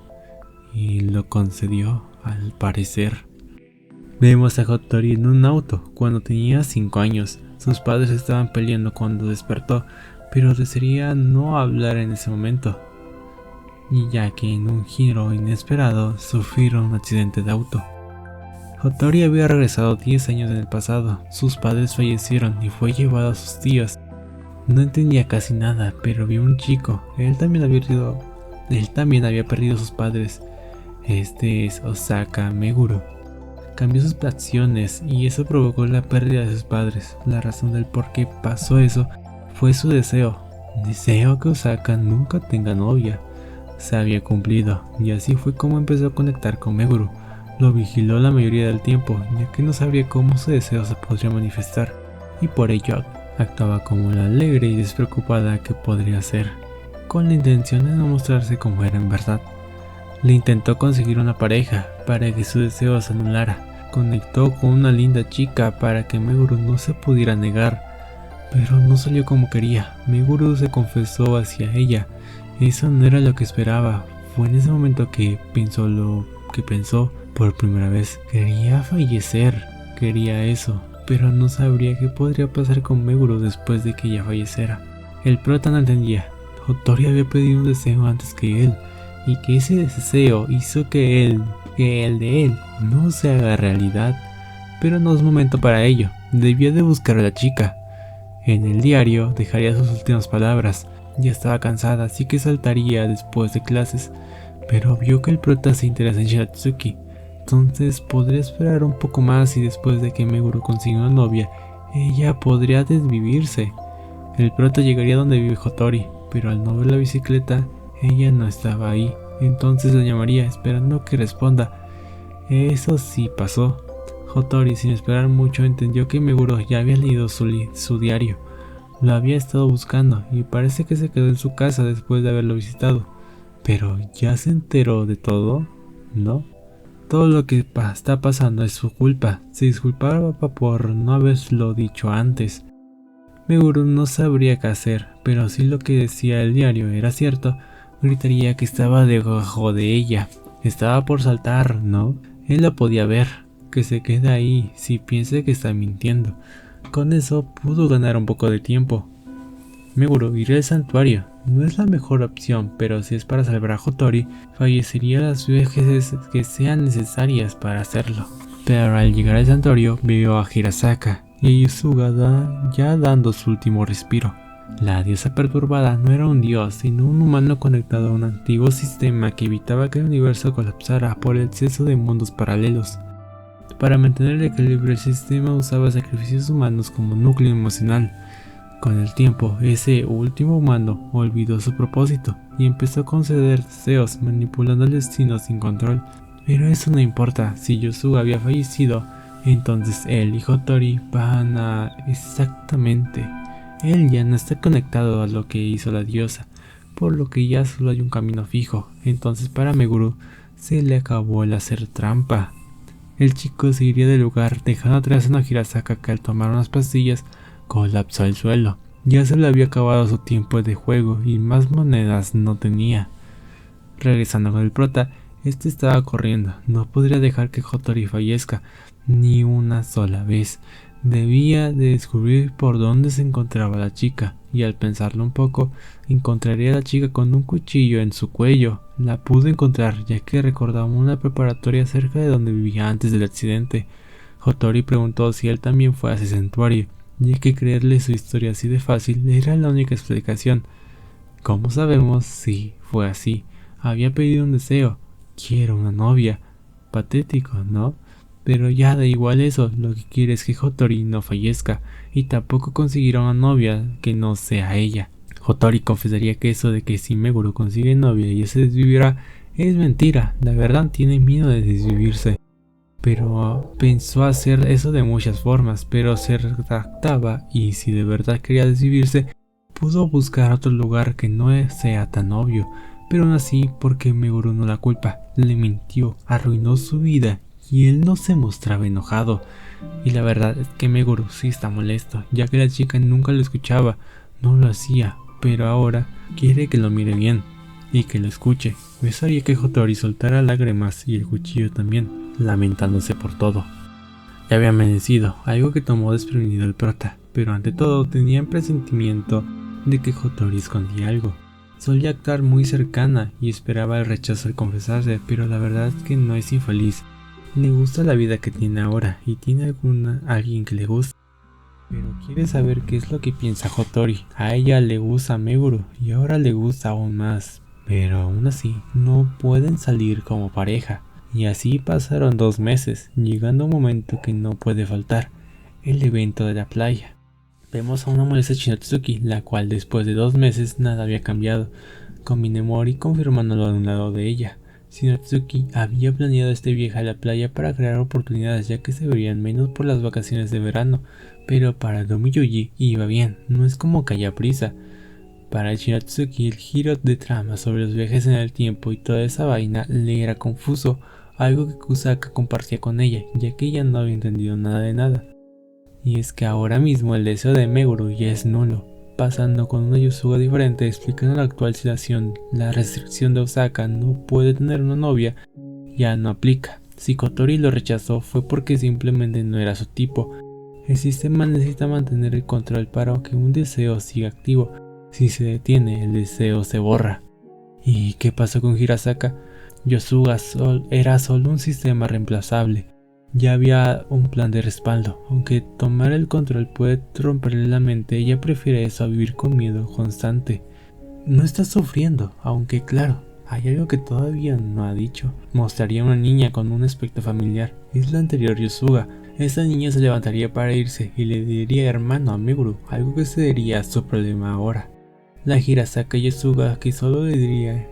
y lo concedió al parecer. Vemos a Hattori en un auto cuando tenía 5 años. Sus padres estaban peleando cuando despertó, pero desearía no hablar en ese momento, y ya que en un giro inesperado sufrieron un accidente de auto. Hattori había regresado 10 años en el pasado. Sus padres fallecieron y fue llevado a sus tíos. No entendía casi nada, pero vio un chico. Él también había perdido a sus padres. Este es Osaka Meguro. Cambió sus facciones y eso provocó la pérdida de sus padres. La razón del por qué pasó eso fue su deseo. Deseo que Osaka nunca tenga novia. Se había cumplido, y así fue como empezó a conectar con Meguro. Lo vigiló la mayoría del tiempo, ya que no sabría cómo su deseo se podría manifestar, y por ello actuaba como la alegre y despreocupada que podría ser, con la intención de no mostrarse como era en verdad. Le intentó conseguir una pareja para que su deseo se anulara. Conectó con una linda chica para que Meguro no se pudiera negar, pero no salió como quería. Meguro se confesó hacia ella. Eso no era lo que esperaba. Fue en ese momento que pensó lo que pensó por primera vez. Quería fallecer, quería eso, pero no sabría qué podría pasar con Meguro después de que ella falleciera. El prota no entendía. Hattori había pedido un deseo antes que él, y que ese deseo hizo que el de él no se haga realidad. Pero no es momento para ello. Debía de buscar a la chica. En el diario dejaría sus últimas palabras. Ya estaba cansada, así que saltaría después de clases, pero vio que el prota se interesa en Shiratsuki. Entonces podría esperar un poco más y después de que Meguro consiga una novia, ella podría desvivirse. El prota llegaría donde vive Hattori, pero al no ver la bicicleta, ella no estaba ahí. Entonces la llamaría esperando que responda. Eso sí pasó. Hattori, sin esperar mucho, entendió que Meguro ya había leído su diario. Lo había estado buscando y parece que se quedó en su casa después de haberlo visitado. Pero ¿ya se enteró de todo? ¿No? Todo lo que está pasando es su culpa. Se disculpaba por no haberlo dicho antes. Meguro no sabría qué hacer, pero si lo que decía el diario era cierto, gritaría que estaba debajo de ella. Estaba por saltar, ¿no? Él la podía ver. Que se quede ahí si piensa que está mintiendo. Con eso pudo ganar un poco de tiempo. Meguro irá al santuario. No es la mejor opción, pero si es para salvar a Hattori, fallecería las veces que sean necesarias para hacerlo. Pero al llegar al santuario, vio a Hirasaka y a Yosuga ya dando su último respiro. La diosa perturbada no era un dios, sino un humano conectado a un antiguo sistema que evitaba que el universo colapsara por el exceso de mundos paralelos. Para mantener el equilibrio, el sistema usaba sacrificios humanos como núcleo emocional. Con el tiempo, ese último humano olvidó su propósito y empezó a conceder deseos, manipulando el destino sin control. Pero eso no importa. Si Yosuga había fallecido, entonces él y Hattori van a... Exactamente. Él ya no está conectado a lo que hizo la diosa, por lo que ya solo hay un camino fijo. Entonces para Meguro se le acabó el hacer trampa. El chico se iría del lugar, dejando atrás a Hirasaka, que al tomar unas pastillas colapsó al suelo. Ya se le había acabado su tiempo de juego y más monedas no tenía. Regresando con el prota, este estaba corriendo. No podría dejar que Hattori fallezca ni una sola vez. Debía de descubrir por dónde se encontraba la chica, y al pensarlo un poco, encontraría a la chica con un cuchillo en su cuello. La pudo encontrar ya que recordaba una preparatoria cerca de donde vivía antes del accidente. Hattori preguntó si él también fue a ese santuario, ya que creerle su historia así de fácil era la única explicación. Como sabemos, sí, fue así. había pedido un deseo. Quiero una novia. Patético, ¿no? Pero ya da igual eso, lo que quiere es que Hotori no fallezca y tampoco conseguirá una novia que no sea ella. Hotori confesaría que eso de que si Meguro consigue novia ella se desvivirá es mentira, la verdad tiene miedo de desvivirse. Pero pensó hacer eso de muchas formas, pero se retractaba y si de verdad quería desvivirse, pudo buscar otro lugar que no sea tan obvio. Pero aún así, porque Meguro no la culpa, le mintió, arruinó su vida y él no se mostraba enojado. Y la verdad es que Meguro sí está molesto, ya que la chica nunca lo escuchaba, no lo hacía, pero ahora quiere que lo mire bien y que lo escuche. Besaría que Hotori soltara lágrimas y el cuchillo también, lamentándose por todo. Ya había amanecido, algo que tomó desprevenido el prota, pero ante todo tenía el presentimiento de que Hotori escondía algo. Solía actuar muy cercana y esperaba el rechazo al confesarse, pero la verdad es que no es infeliz. Le gusta la vida que tiene ahora y tiene alguien que le gusta. Pero quiere saber qué es lo que piensa Hotori. A ella le gusta Meguro y ahora le gusta aún más. Pero aún así no pueden salir como pareja. Y así pasaron 2 meses, llegando un momento que no puede faltar, el evento de la playa. Vemos a una molesta Shinotsuki, la cual después de 2 meses nada había cambiado, con Minemori confirmándolo a un lado de ella. Shinotsuki había planeado este viaje a la playa para crear oportunidades ya que se verían menos por las vacaciones de verano, pero para Domi Yuji iba bien, no es como que haya prisa. Para Shinotsuki el giro de trama sobre los viajes en el tiempo y toda esa vaina le era confuso, algo que Kusaka compartía con ella, ya que ella no había entendido nada de nada. Y es que ahora mismo el deseo de Meguro ya es nulo, pasando con una Yusuga diferente explicando la actual situación. La restricción de Osaka no puede tener una novia ya no aplica. Si Kotori lo rechazó fue porque simplemente no era su tipo. El sistema necesita mantener el control para que un deseo siga activo. Si se detiene, el deseo se borra. ¿Y qué pasó con Hirasaka? Yusuga era solo un sistema reemplazable. Ya había un plan de respaldo, aunque tomar el control puede romperle la mente, ella prefiere eso a vivir con miedo constante. No está sufriendo, aunque claro, hay algo que todavía no ha dicho. Mostraría a una niña con un aspecto familiar, es la anterior Yusuga. Esa niña se levantaría para irse y le diría hermano a Meguro, algo que sería su problema ahora. La Hirasaka Yusuga que solo le diría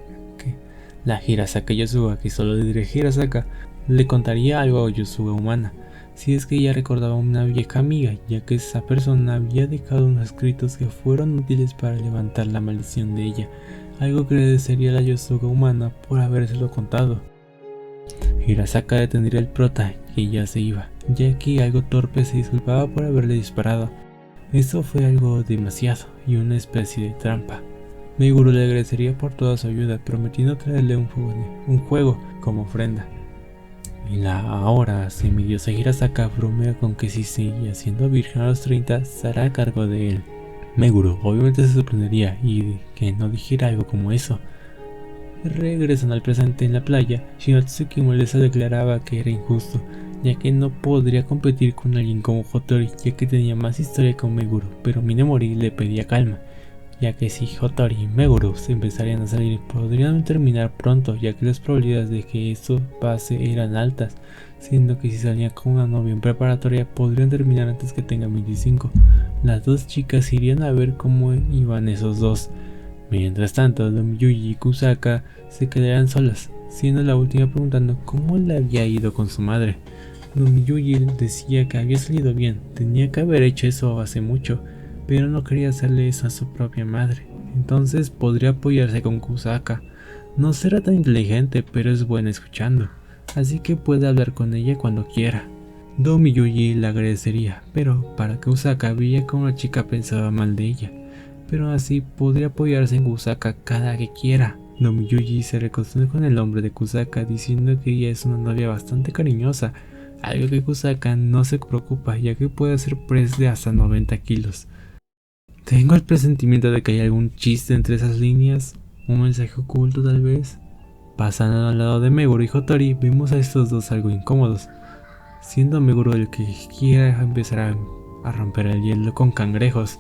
Hirasaka le contaría algo a Yusuga humana, si es que ella recordaba a una vieja amiga, ya que esa persona había dejado unos escritos que fueron útiles para levantar la maldición de ella, algo que le desearía a la Yusuga humana por habérselo contado. Hirasaka detendría el prota y ya se iba, ya que algo torpe se disculpaba por haberle disparado. Eso fue algo demasiado y una especie de trampa. Meguro le agradecería por toda su ayuda, prometiendo traerle un juego como ofrenda. Y la ahora semidiosa Hirasaka bromea con que si seguía siendo virgen a los 30, se hará cargo de él. Meguro obviamente se sorprendería y que no dijera algo como eso. Regresan al presente en la playa. Shinotsuki molesta declaraba que era injusto, ya que no podría competir con alguien como Hotori, ya que tenía más historia con Meguro, pero Minemori le pedía calma, ya que si Hotori y Meguro se empezarían a salir podrían terminar pronto, ya que las probabilidades de que eso pase eran altas, siendo que si salían con una novia en preparatoria podrían terminar antes que tengan 25. Las dos chicas irían a ver cómo iban esos dos. Mientras tanto, Domi Yuji y Kusaka se quedarían solas, siendo la última preguntando cómo le había ido con su madre. Domi Yuji decía que había salido bien, tenía que haber hecho eso hace mucho, pero no quería hacerle eso a su propia madre, entonces podría apoyarse con Kusaka. No será tan inteligente, pero es buena escuchando, así que puede hablar con ella cuando quiera. Domi Yuji le agradecería, pero para Kusaka veía como la chica pensaba mal de ella, pero así podría apoyarse en Kusaka cada que quiera. Domi Yuji se reconcilia con el hombre de Kusaka diciendo que ella es una novia bastante cariñosa, algo que Kusaka no se preocupa ya que puede hacer press de hasta 90 kilos. Tengo el presentimiento de que hay algún chiste entre esas líneas, un mensaje oculto tal vez. Pasando al lado de Meguro y Hotori, vemos a estos dos algo incómodos, siendo Meguro el que quiera empezar a romper el hielo con cangrejos.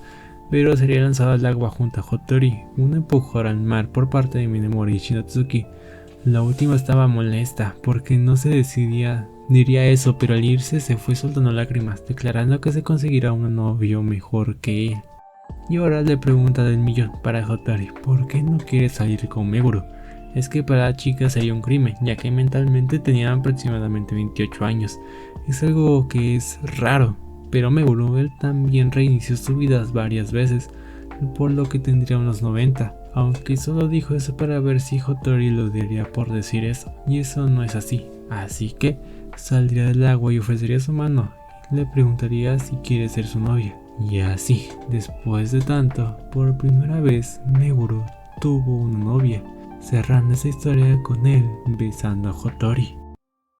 pero sería lanzado al agua junto a Hotori, un empujón al mar por parte de Minemori y Shinotsuki. La última estaba molesta porque no se diría eso, pero al irse se fue soltando lágrimas, declarando que se conseguirá un novio mejor que él. Y ahora le pregunta del millón para Hotori, ¿por qué no quiere salir con Meguro? Es que para la chica sería un crimen, ya que mentalmente tenía aproximadamente 28 años. Es algo que es raro, pero Meguro él también reinició su vida varias veces, por lo que tendría unos 90, aunque solo dijo eso para ver si Hotori lo diría por decir eso, y eso no es así. Así que saldría del agua y ofrecería su mano, le preguntaría si quiere ser su novia. Y así, después de tanto, por primera vez Meguro tuvo una novia, cerrando esa historia con él besando a Hotori.